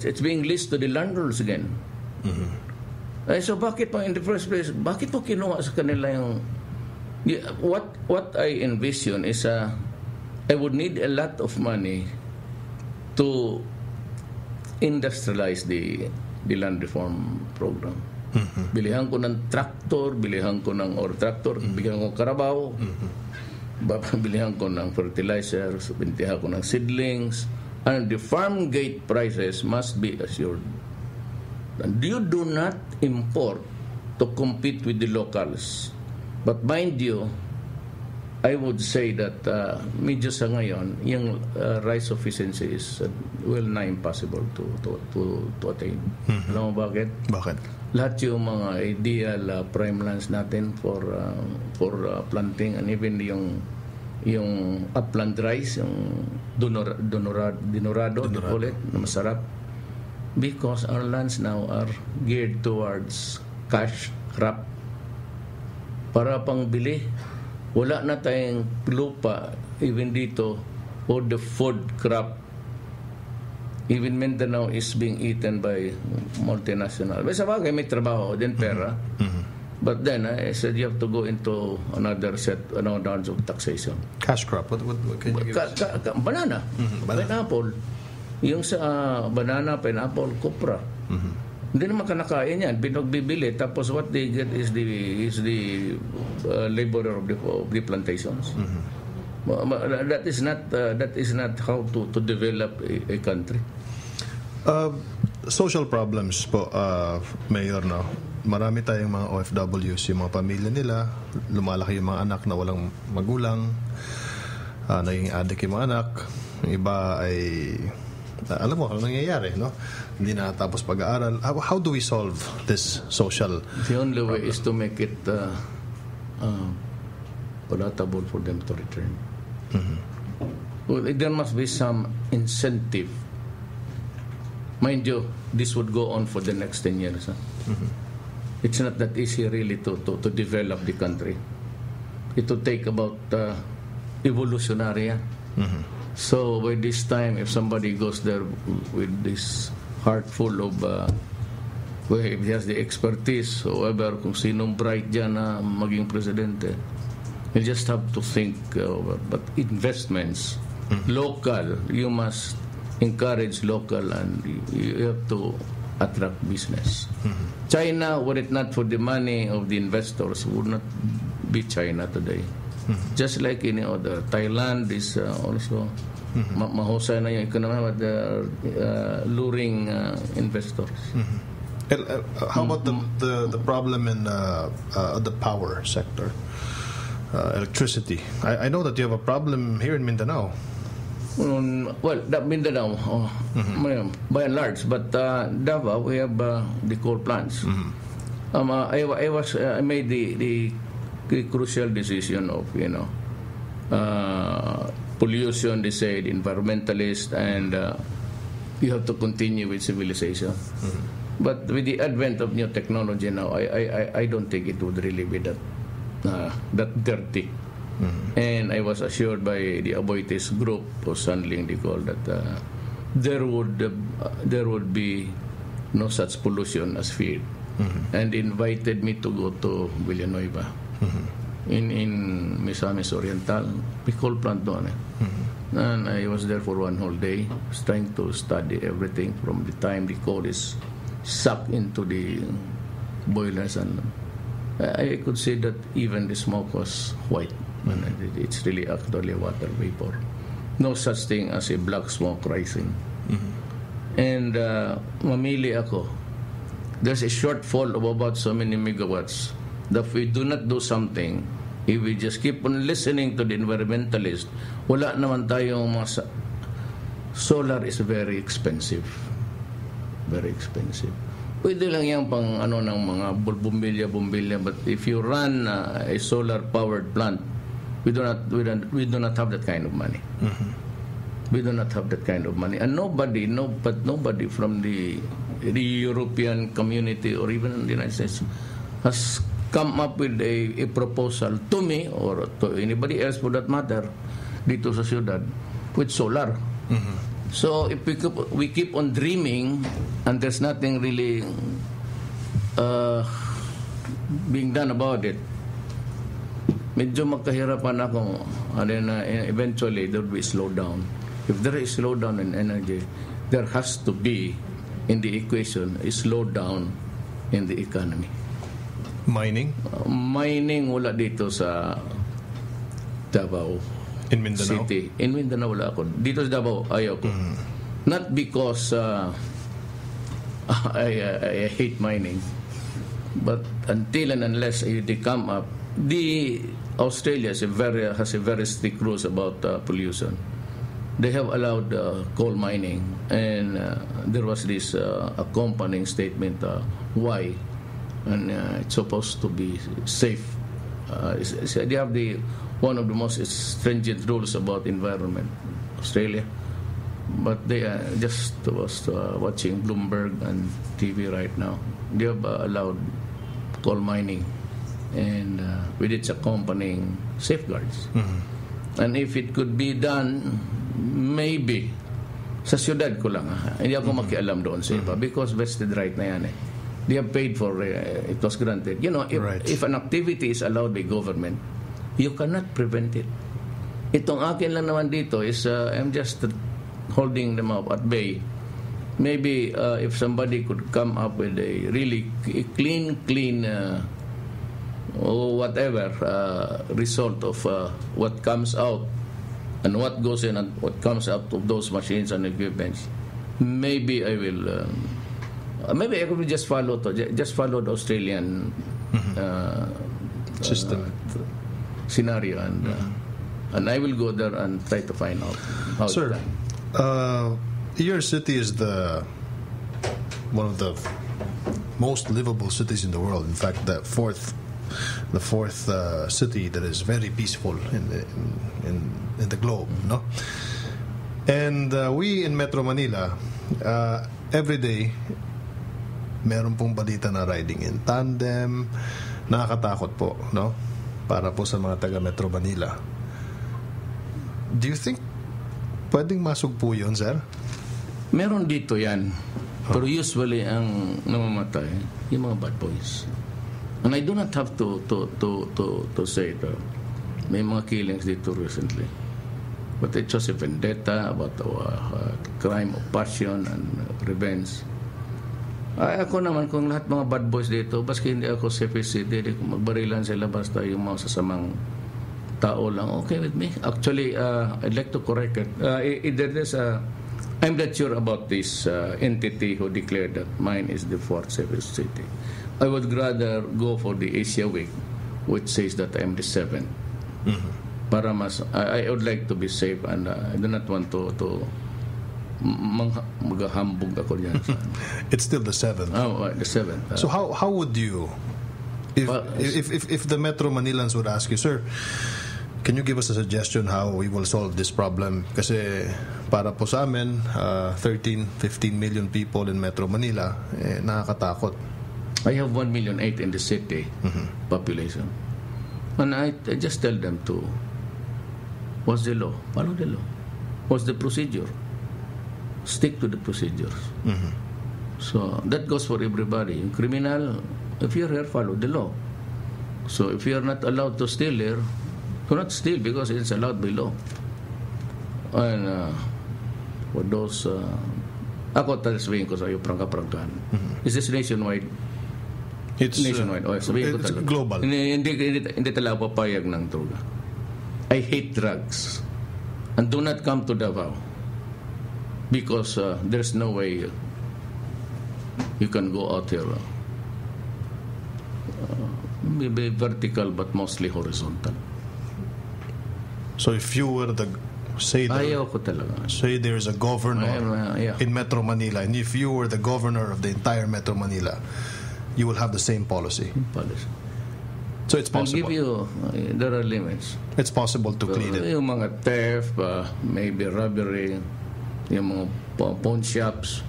it's being leased to the landlords again. So bakit pa in the first place, bakit po kinuha sa kanila yung what I envision is I would need a lot of money to industrialize the land reform program. Bilihan ko ng tractor, bilihan ko ng bilihan ko karabaw, bilihan ko ng fertilizers, bintihan ko ng seedlings, and the farm gate prices must be assured. And you do not import to compete with the locals. But mind you, I would say that medyo sa ngayon, yung rice sufficiency is nigh impossible to attain. Alam mo bakit? Bakit? Lahat yung mga ideal prime lands natin for planting, and even yung upland rice, yung dinorado, they call it, na masarap. Because our lands now are geared towards cash crop. Para pang bili, wala na tayong lupa even dito for the food crop. Even Mindanao is being eaten by multinational. But sa bagay, may trabaho din, pera. But then, I said you have to go into another rounds of taxation. Cash crop, what can you give us? Banana, pineapple. Yung sa banana, pineapple, kopra. Hindi naman kanakain yan. Binagbibili. Tapos what they get is the laborer of the plantations. That is not how to develop a country. Social problems po, Mayor, no? Marami tayong mga OFWs, yung mga pamilya nila, lumalaki yung mga anak na walang magulang, naging addict yung mga anak, yung iba ay alam mo ano nangyayari, no? Hindi na tapos pag-aaral. How do we solve this social The only way problem? is to make it palatable for them to return. Well, there must be some incentive. Mind you, this would go on for the next 10 years. It's not that easy really to develop the country. It will take about evolutionary. So by this time, if somebody goes there with this heart full of if he has the expertise, however, kung sinong bright dyan na maging presidente, you just have to think but investments, local, you must encourage local, and you have to attract business. China, were it not for the money of the investors, would not be China today. Just like any other. Thailand is also mahusay na yung economy, but luring investors. How about the problem in the power sector, electricity? I know that you have a problem here in Mindanao. Well, Mindanao, by and large, but Davao, we have the coal plants. I made the crucial decision of pollution, they said, environmentalist, and you have to continue with civilization. But with the advent of new technology now, I don't think it would really be that dirty. And I was assured by the Aboitiz group who's handling the coal that there would be no such pollution as feared, and invited me to go to Villanueva. In Misamis Oriental, the coal plant doon. And I was there for one whole day, trying to study everything from the time the coal is sucked into the boilers, and I could see that even the smoke was white. And it's really actually water vapor. No such thing as a black smoke rising. And mamili ako. There's a shortfall of about so many megawatts that if we do not do something, if we just keep on listening to the environmentalist, wala naman tayong solar is very expensive. Very expensive. Pwede lang yan pang ng mga bumbilya, but if you run a solar powered plant, we do not have that kind of money. We do not have that kind of money, and nobody from the European community or even the United States has come up with a proposal to me or to anybody else for that matter dito sa syudad with solar. So if we keep on dreaming and there's nothing really being done about it, medyo magkahirapan ako, and then eventually there will be a slowdown. If there is slowdown in energy, there has to be in the equation a slowdown in the economy. Mining? Mining wala dito sa Davao. In Mindanao? City. In Mindanao wala ako. Dito sa Davao, ayaw ko. Not because I hate mining, but until and unless they come up, the Australia has a very strict rules about pollution. They have allowed coal mining, and there was this accompanying statement why, and it's supposed to be safe. They have one of the most stringent rules about environment, Australia. But they just was watching Bloomberg and TV right now. They have allowed coal mining, and with its accompanying safeguards. And if it could be done, maybe sa syudad ko lang, hindi ako makialam doon sa iba because vested right na yan eh. They have paid for it was granted. You know, if an activity is allowed by government, you cannot prevent it. Itong akin lang naman dito is I'm just holding them up at bay. Maybe if somebody could come up with a really clean or whatever result of what comes out and what goes in and what comes out of those machines and equipments, maybe I will maybe I could just follow the Australian system scenario, and I will go there and try to find out how Sir, it's done. Your city is one of the most livable cities in the world. In fact, the fourth city that is very peaceful in the globe, no? And we in Metro Manila, every day, meron pong balita na riding in tandem. Nakakatakot po, no? Para po sa mga taga Metro Manila. Do you think pwedeng masugpo yun, sir? Meron dito yan. Pero usually ang namamatay yung mga bad boys. And I do not have to say that may mga killings dito recently. But it's just a vendetta about crime of passion and revenge. Ako naman, kung lahat mga bad boys dito, baski hindi ako CPCD, kung magbarilan sila basta yung mga sasamang tao lang, okay with me. Actually, I'd like to correct it. I'm not sure about this entity who declared that mine is the fourth safest city. I would rather go for the Asia Week, which says that I'm the seventh. Para mas, I would like to be safe, and I do not want to maghahambog ako dyan. It's still the seventh. Oh, the seventh. So how would you, if the Metro Manilans would ask you, sir, can you give us a suggestion how we will solve this problem? Kasi para po sa amin, 13-15 million people in Metro Manila, nakakatakot. I have 1.8 million in the city population. And I just tell them to, what's the law? Follow the law. What's the procedure? Stick to the procedures. So that goes for everybody. In criminal, if you're here, follow the law. So if you're not allowed to steal here, do not steal because it's allowed by law. And for those, ako sabihin ko sa iyo, prangka-prangkan. Is this nationwide? It's nationwide. Sabihin ko it's talaga. Global. Hindi talaga papayag ng droga. I hate drugs. And do not come to Davao. Because there's no way you can go out here. Maybe vertical, but mostly horizontal. So if you were say there's a governor in Metro Manila, and if you were the governor of the entire Metro Manila, you will have the same policy. So it's I'll possible. give you, there are limits. It's possible to clean it. Yung mga theft, maybe robbery, yung mga pawn shops,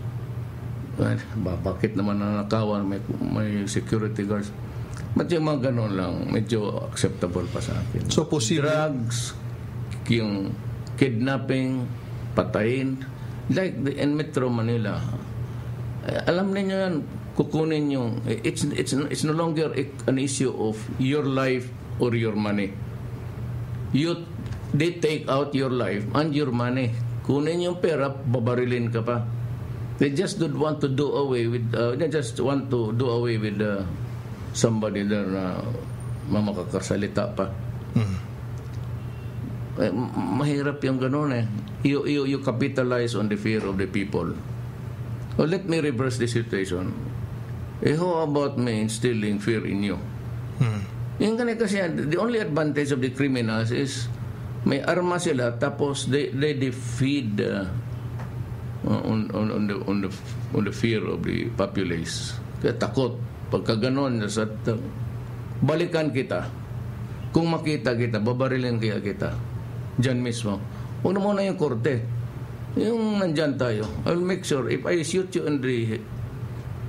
bakit naman nanakawan, may security guards. But yung mga ganun lang, medyo acceptable pa sa akin. So posible. Drugs, yung kidnapping, patayin, like in Metro Manila. Alam niyo yan, kukunin yung, it's no longer an issue of your life or your money. They take out your life and your money. Kunin yung pera, babarilin ka pa. They just don't want to do away with, somebody there na makakasalita pa. Mahirap yung ganun eh. You capitalize on the fear of the people. Well, let me reverse the situation. How about me instilling fear in you? Yung ganun kasi, the only advantage of the criminals is may arma sila, tapos they feed on the fear of the populace. Kaya takot. Pagka ganon, balikan kita. Kung makita kita, babarilin kaya kita. Diyan mismo. Huwag na muna yung korte. Yung nandyan tayo, I'll make sure if I shoot you in the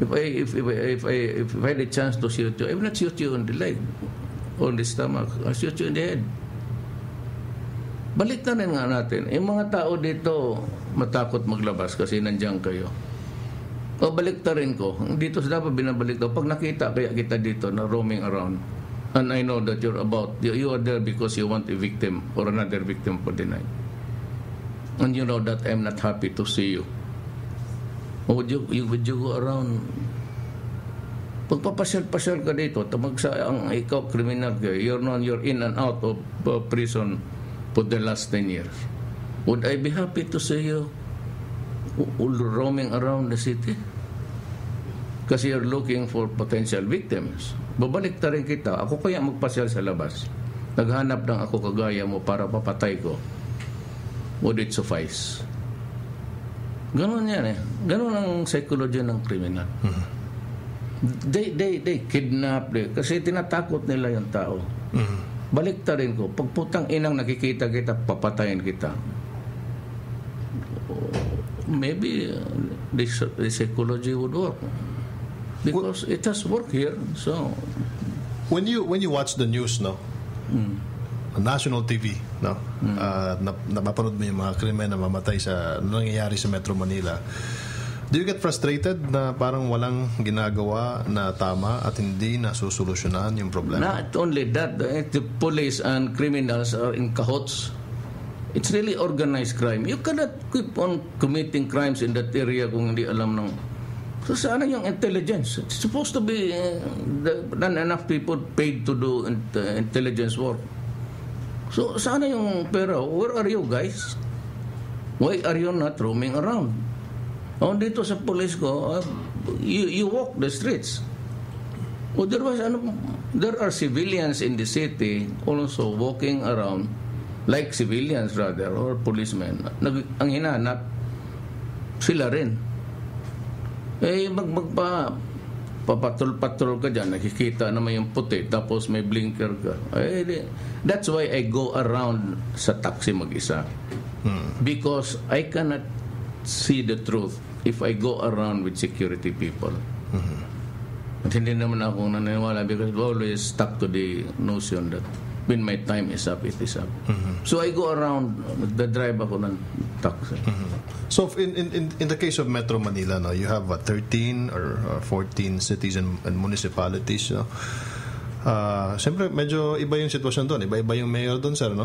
if I had a chance to shoot you, I will not shoot you on the leg, on the stomach. I'll shoot you in the head. Baliktarin nga natin. Yung mga tao dito matakot maglabas kasi nandyan kayo. O baliktarin ko. Dito sa dapat binabalik daw. Pag nakita kaya kita dito na roaming around, and I know that you are there because you want a victim or another victim for the night. And you know that I'm not happy to see you. Would you go around? Pagpapasyal-pasyal ka dito, ang ikaw criminal ka, you're in and out of prison for the last 10 years. Would I be happy to see you roaming around the city? Kasi you're looking for potential victims. Babalik ta rin kita. Ako kaya magpasyal sa labas. Naghanap ng ako kagaya mo para papatay ko. Would it suffice? Ganon yan eh. Ganon ang psychology ng criminal. They kidnap. Kasi tinatakot nila yung tao. Balik ta rin ko. Pag putang inang nakikita kita, papatayin kita. Maybe the psychology would work. Because it has worked here. So when you watch the news, no, national TV, no, napapanood mo yung mga krimen na mamatay sa nangyayari sa Metro Manila. Do you get frustrated na parang walang ginagawa na tama at hindi nasusolusyonan yung problema? Not only that, the police and criminals are in cahoots. It's really organized crime. You cannot keep on committing crimes in that area kung hindi alam ng. So sana yung intelligence. It's supposed to be not enough people paid to do intelligence work. So sana yung pera. Where are you guys? Why are you not roaming around? Dito sa police ko, you walk the streets. There are civilians in the city also walking around like civilians rather, or policemen. Ang hinanap sila rin. Papatol-patol ka dyan, nakikita naman yung puti, tapos may blinker ka. That's why I go around sa taxi mag-isa. Because I cannot see the truth if I go around with security people. At hindi naman ako naniniwala because I always stuck to the notion that when my time is up, it is up. So I go around, drive ako ng taxi. So in the case of Metro Manila, no, you have 13 or 14 cities and municipalities. No? Siyempre medyo iba yung sitwasyon doon, iba yung mayor doon, sir. No?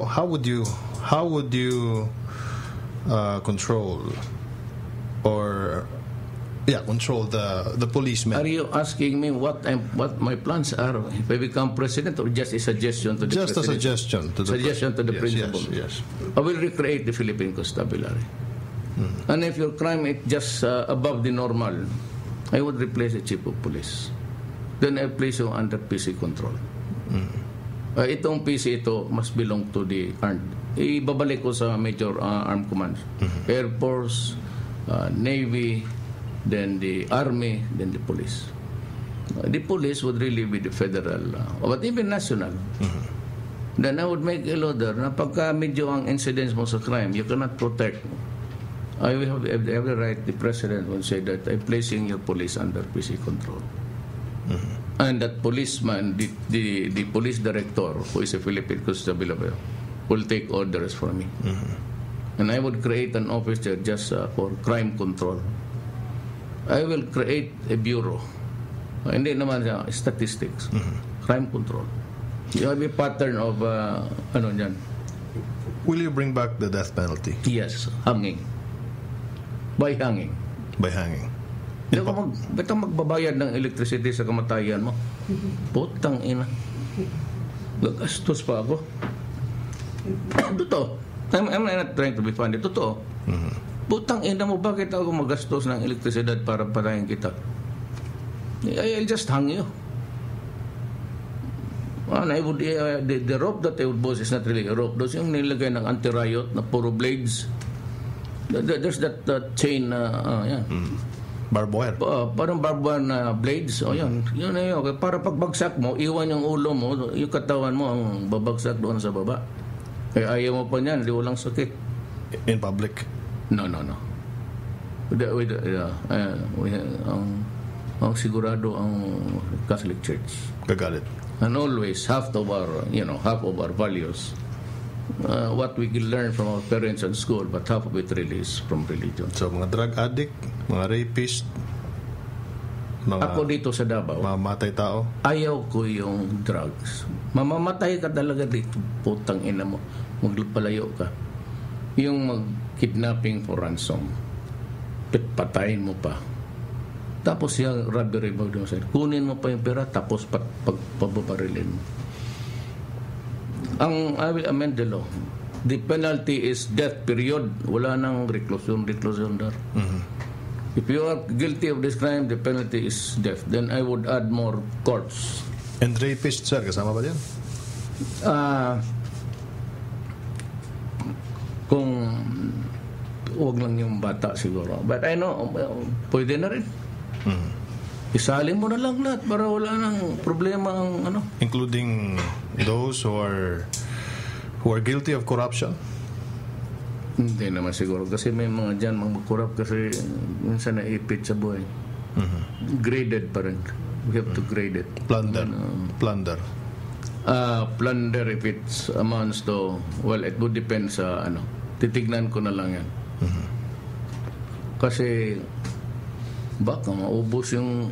How would you control control the policemen? Are you asking me what my plans are if I become president, or just a suggestion to the just president? A suggestion to the principal? Yes. I will recreate the Philippine Constabulary. And if your crime is just above the normal, I would replace the chief of police. Then I place you under PC control. Itong PC ito must belong to the armed. Ibabalik ko sa major armed commands. Air Force, Navy, then the Army, then the police. the police would really be the federal, but even national. Then I would make a order na pagka medyo ang incidence mo sa crime, you cannot protect. I will have every right. The president will say that I'm placing your police under PC control. And that policeman, the police director, who is a Philippine constabulary, will take orders for me. And I would create an office there just for crime control. I will create a bureau. Hindi naman statistics. Crime control. You have a pattern of ano yan. Will you bring back the death penalty? Yes, hanging. By hanging. By hanging. Ba't ang magbabayad ng electricity sa kamatayan mo? Putang ina. Gagastos pa ako. Totoo. I'm not trying to be funny. Totoo. Putang ina mo, bakit ako magastos ng elektrisidad para patayin kita? I'll just hang you. And I would, the rope that I would boss is not really a rope. Those yung nilagay ng anti-riot na puro blades. There's that chain na, yan. Barbed wire. Parang barbed wire na blades. O yan. Yun na yun. Para pagbagsak mo, iwan yung ulo mo, yung katawan mo ang babagsak doon sa baba. Kaya ayaw mo pa niyan, di walang sakit. In public? No. Ang sigurado ang Catholic Church. Gagalit. And always half of our values, what we can learn from our parents at school, but half of it really is from religion. So mga drug addict, mga rapist, mga ako dito sa Davao, mamatay tao, ayaw ko yung drugs. Mamamatay ka talaga dito, putang ina mo, magpalayo ka. Yung mag-kidnapping for ransom, patayin mo pa. Tapos yung robbery mo doon sa kunin mo pa yung pera, tapos pababarilin mo. I will amend the law. The penalty is death, period. Wala nang reclusion there. If you are guilty of this crime, the penalty is death. Then I would add more courts. And rapist, sir, kasama ba yan? Kung huwag lang yung bata siguro. But I know, pwede na rin. Isalin mo na lang lahat para wala nang problema ang ano. Including those who are guilty of corruption? Hindi naman siguro. Kasi may mga dyan, mga corrupt kasi minsan naipit sa buhay. Graded pa rin. We have to grade it. Plunder. Plunder if it amounts to, well, it would depend sa ano. Titignan ko na lang yan. Kasi baka maubos yung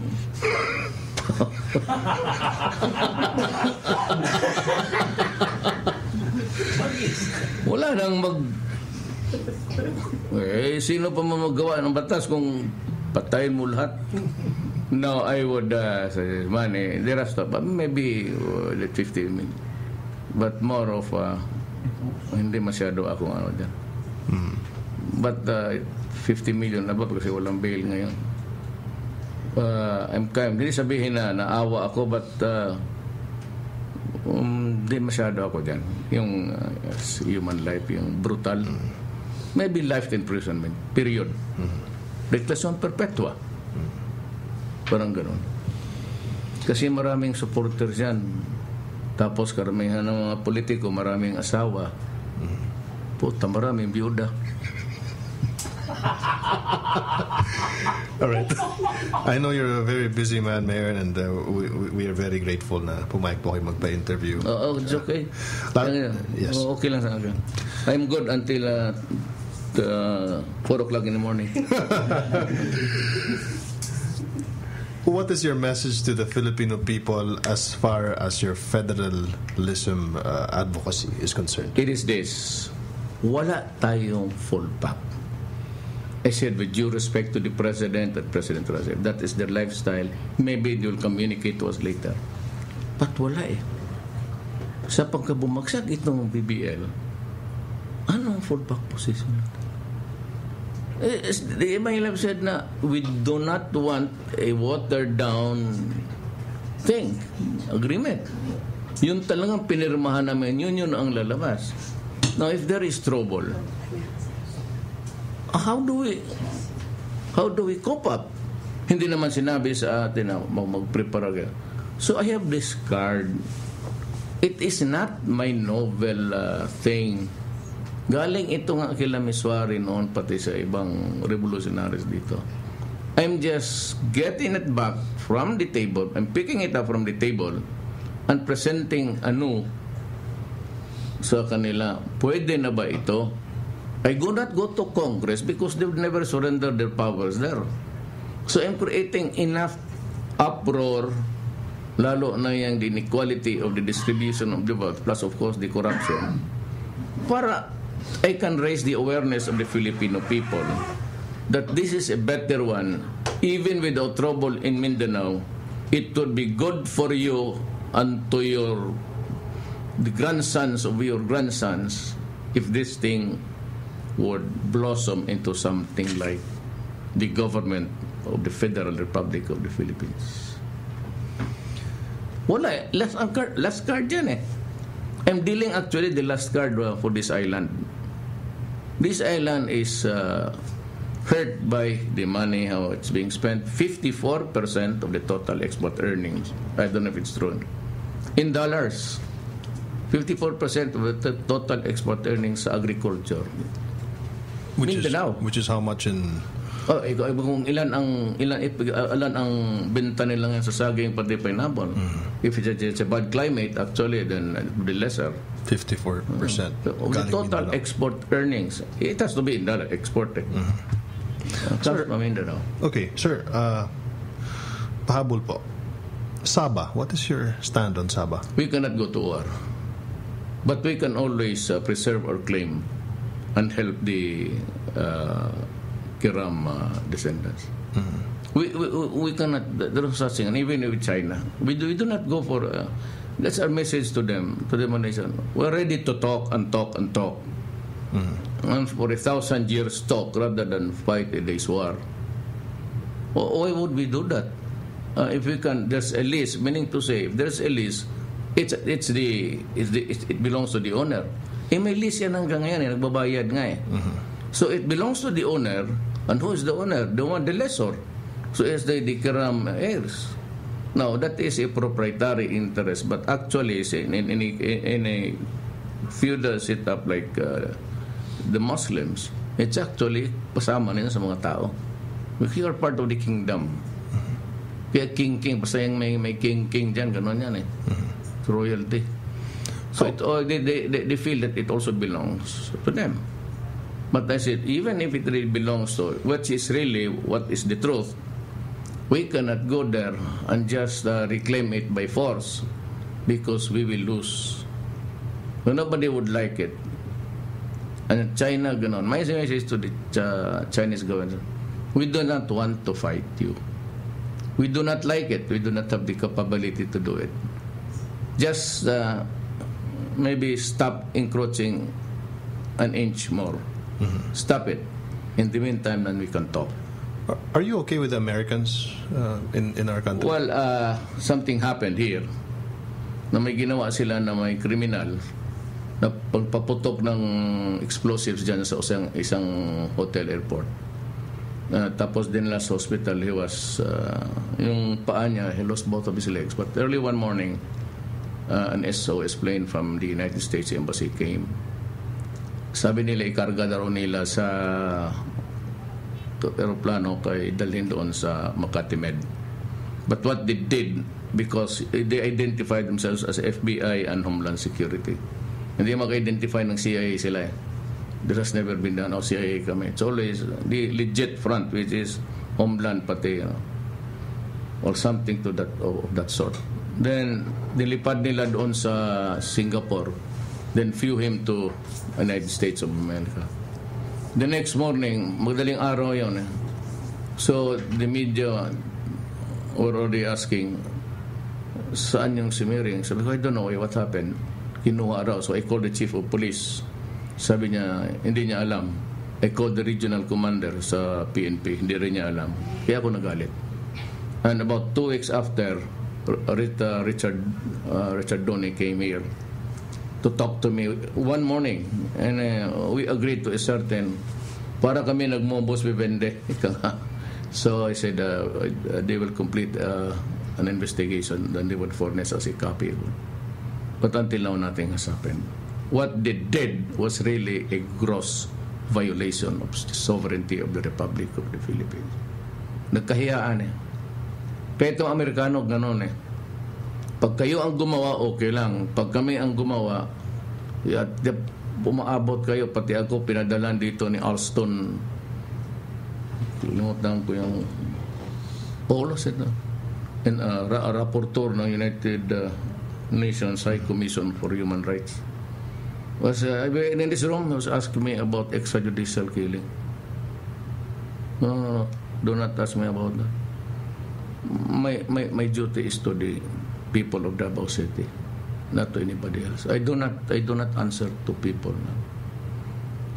wala nang sino pa magawa ng batas kung patayin mo lahat. No, I would say money, the rest of maybe 50 million, but more of hindi masyado ako ano dyan. But 50 million na ba kasi walang bail ngayon. Hindi sabihin na naawa ako, but hindi masyado ako dyan. Yung human life, yung brutal. Maybe life imprisonment, period. Reclusion perpetua. Parang ganun. Kasi maraming supporters yan. Tapos karamihan ng mga politiko, maraming asawa. Puta, maraming biyuda. All right. I know you're a very busy man, Mayor, and we are very grateful na pumayag po kayo magpa-interview. It's okay. Yes. Okay lang sa akin. I'm good until 4 o'clock in the morning. What is your message to the Filipino people as far as your federalism advocacy is concerned? It is this. Wala tayong fallback. I said with due respect to the President and President Razif, that is their lifestyle. Maybe they will communicate to us later. But wala eh. Sa pagkabumagsak itong BBL, anong fallback position? The MILF said na we do not want a watered down agreement. Yun talagang pinirmahan namin, yun ang lalabas. Now if there is trouble, how do we cope up? Hindi naman sinabi sa atin na mag-prepare ka. So I have this card. It is not my novel thing. Galing ito nga kila Miswari noon, pati sa ibang revolutionaries dito. I'm just getting it back from the table. I'm picking it up from the table and presenting sa kanila. Pwede na ba ito? I do not go to Congress because they would never surrender their powers there. So I'm creating enough uproar, lalo na yung the inequality of the distribution of the wealth, plus of course the corruption, para I can raise the awareness of the Filipino people that this is a better one. Even without trouble in Mindanao, it would be good for you and to the grandsons of your grandsons if this thing would blossom into something like the government of the Federal Republic of the Philippines. Wala, last card yan eh. I'm dealing actually the last card for this island. This island is hurt by the money, how it's being spent. 54% of the total export earnings, I don't know if it's true, in dollars. 54% of the total export earnings sa agriculture. Which is how much in... Kung ilan ang benta nila ngayon sa saging pati pineapple. If it's a bad climate, actually, then it would be lesser. 54%. The total export earnings, it has to be in dollar exported. Sir, Mindanao. Okay, sir. Pahabol po. Sabah, what is your stand on Sabah? We cannot go to war, but we can always preserve our claim and help the Kiram descendants. We cannot. There is such thing, and even with China, we do not go for. That's our message to them, to the nation. We're ready to talk and talk and talk, and for 1,000 years talk rather than fight a day's war. Why would we do that? If we can, there's a list. Meaning to say, if there's a list, it belongs to the owner. May list yan hanggang ngayon, nagbabayad nga eh. So it belongs to the owner. And who is the owner? The lessor. So it's the Kiram heirs. Now, that is a proprietary interest, but actually in a feudal setup like the Muslims, it's actually pasama nila sa mga tao. We are part of the kingdom. Kaya king, basta yung may king dyan, gano'n yan eh. Royalty. So they feel that it also belongs to them. But I said, even if it really belongs to, which is really what is the truth, we cannot go there and just reclaim it by force because we will lose. So nobody would like it. And China, ganon. My message to the Chinese government, we do not want to fight you. We do not like it. We do not have the capability to do it. Just maybe stop encroaching an inch more. Stop it. In the meantime, then we can talk. Are you okay with the Americans in our country? Well, something happened here na may ginawa sila na may kriminal na pagpaputok ng explosives dyan sa isang hotel airport. Tapos din last hospital, he was yung paa niya, he lost both of his legs. But early one morning, an SOS plane from the United States Embassy came. Sabi nila, ikarga daw nila sa aeroplano kay dalhin doon sa Makati Med. But what they did, because they identified themselves as FBI and Homeland Security. Hindi maka-identify ng CIA sila eh. This has never been done. CIA kami. It's always the legit front, which is Homeland pati, or something to that sort. Then, nilipad nila doon sa Singapore. Then flew him to United States of America. The next morning, magdaling araw yun. So, the media were already asking, saan yung si Mering? Sabi ko, I don't know what happened. Kinuha raw. So, I called the chief of police. Sabi niya, hindi niya alam. I called the regional commander sa PNP. Hindi rin niya alam. Kaya ako nagalit. And about 2 weeks after, Richard Donny came here to talk to me one morning, and we agreed to a certain, para kami nagmobos bibende, So I said they will complete an investigation, then they would furnish us a copy. But until now, nothing has happened. What they did was really a gross violation of the sovereignty of the Republic of the Philippines. Nagkahiyaan eh. Pero Amerikano ganon eh. Pag kayo ang gumawa, okay lang. Pag kami ang gumawa, at pumaabot kayo, pati ako pinadalan dito ni Alston. Limutan ko yung Paulos ito. And rapporteur ng United Nations High Commission for Human Rights. Was in this room, he was asking me about extrajudicial killing. No. Do not ask me about that. My duty is to the people of Davao City, not to anybody else. I do not answer to people now.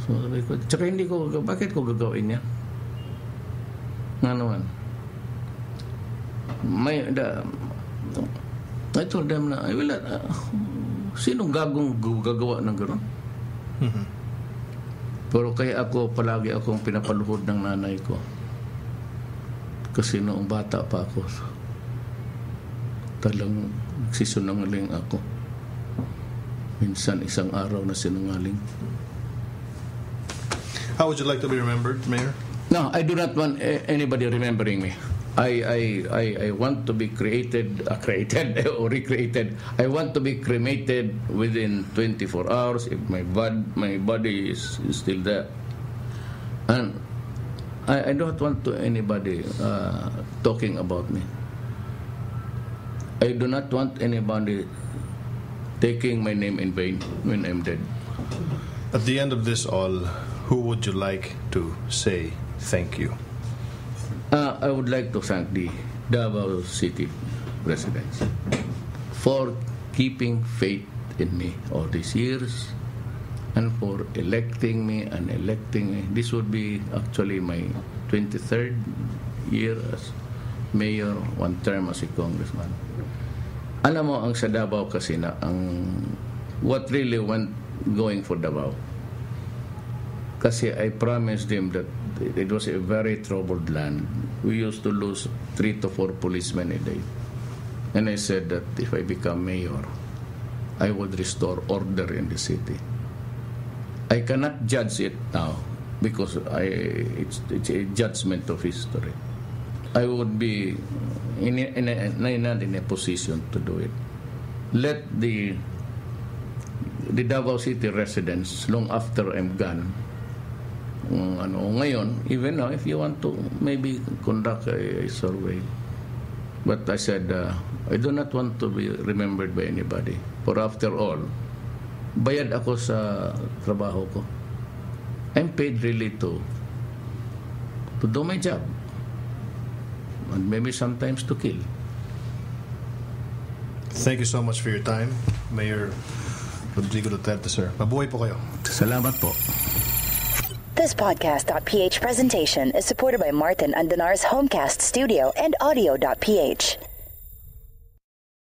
So sabi ko, tsaka bakit ko gagawin yan? Nga naman. I told them na, sinong gagong gagawa ng gano'n? Mm-hmm. Pero kaya palagi akong pinapaluhod ng nanay ko. Kasi noong bata pa ako, talang nagsisunungaling ako. Minsan isang araw na sinungaling. How would you like to be remembered, Mayor? No, I do not want anybody remembering me. I want to be created or recreated. I want to be cremated within 24 hours if my body is still there. And I don't want to anybody talking about me. I do not want anybody taking my name in vain when I'm dead. At the end of this all, who would you like to say thank you? I would like to thank the Davao City residents for keeping faith in me all these years, and for electing me. This would be actually my 23rd year as mayor, one term as a congressman. Alam mo, ang sa Davao kasi na, what really went going for Davao, kasi I promised them that it was a very troubled land. We used to lose 3 to 4 policemen a day. And I said that if I become mayor, I would restore order in the city. I cannot judge it now because it's a judgment of history. I would be not in a position to do it. Let the Davao City residents, long after I'm gone, ngayon, even now, if you want to maybe conduct a survey. But I said, I do not want to be remembered by anybody. For after all, bayad ako sa trabaho ko. I'm paid really to do my job. And maybe sometimes to kill. Thank you so much for your time, Mayor Rodrigo Duterte, sir. Mabuhay po kayo. Salamat po. This podcast.ph presentation is supported by Martin Andanar's Homecast Studio and Audio.ph.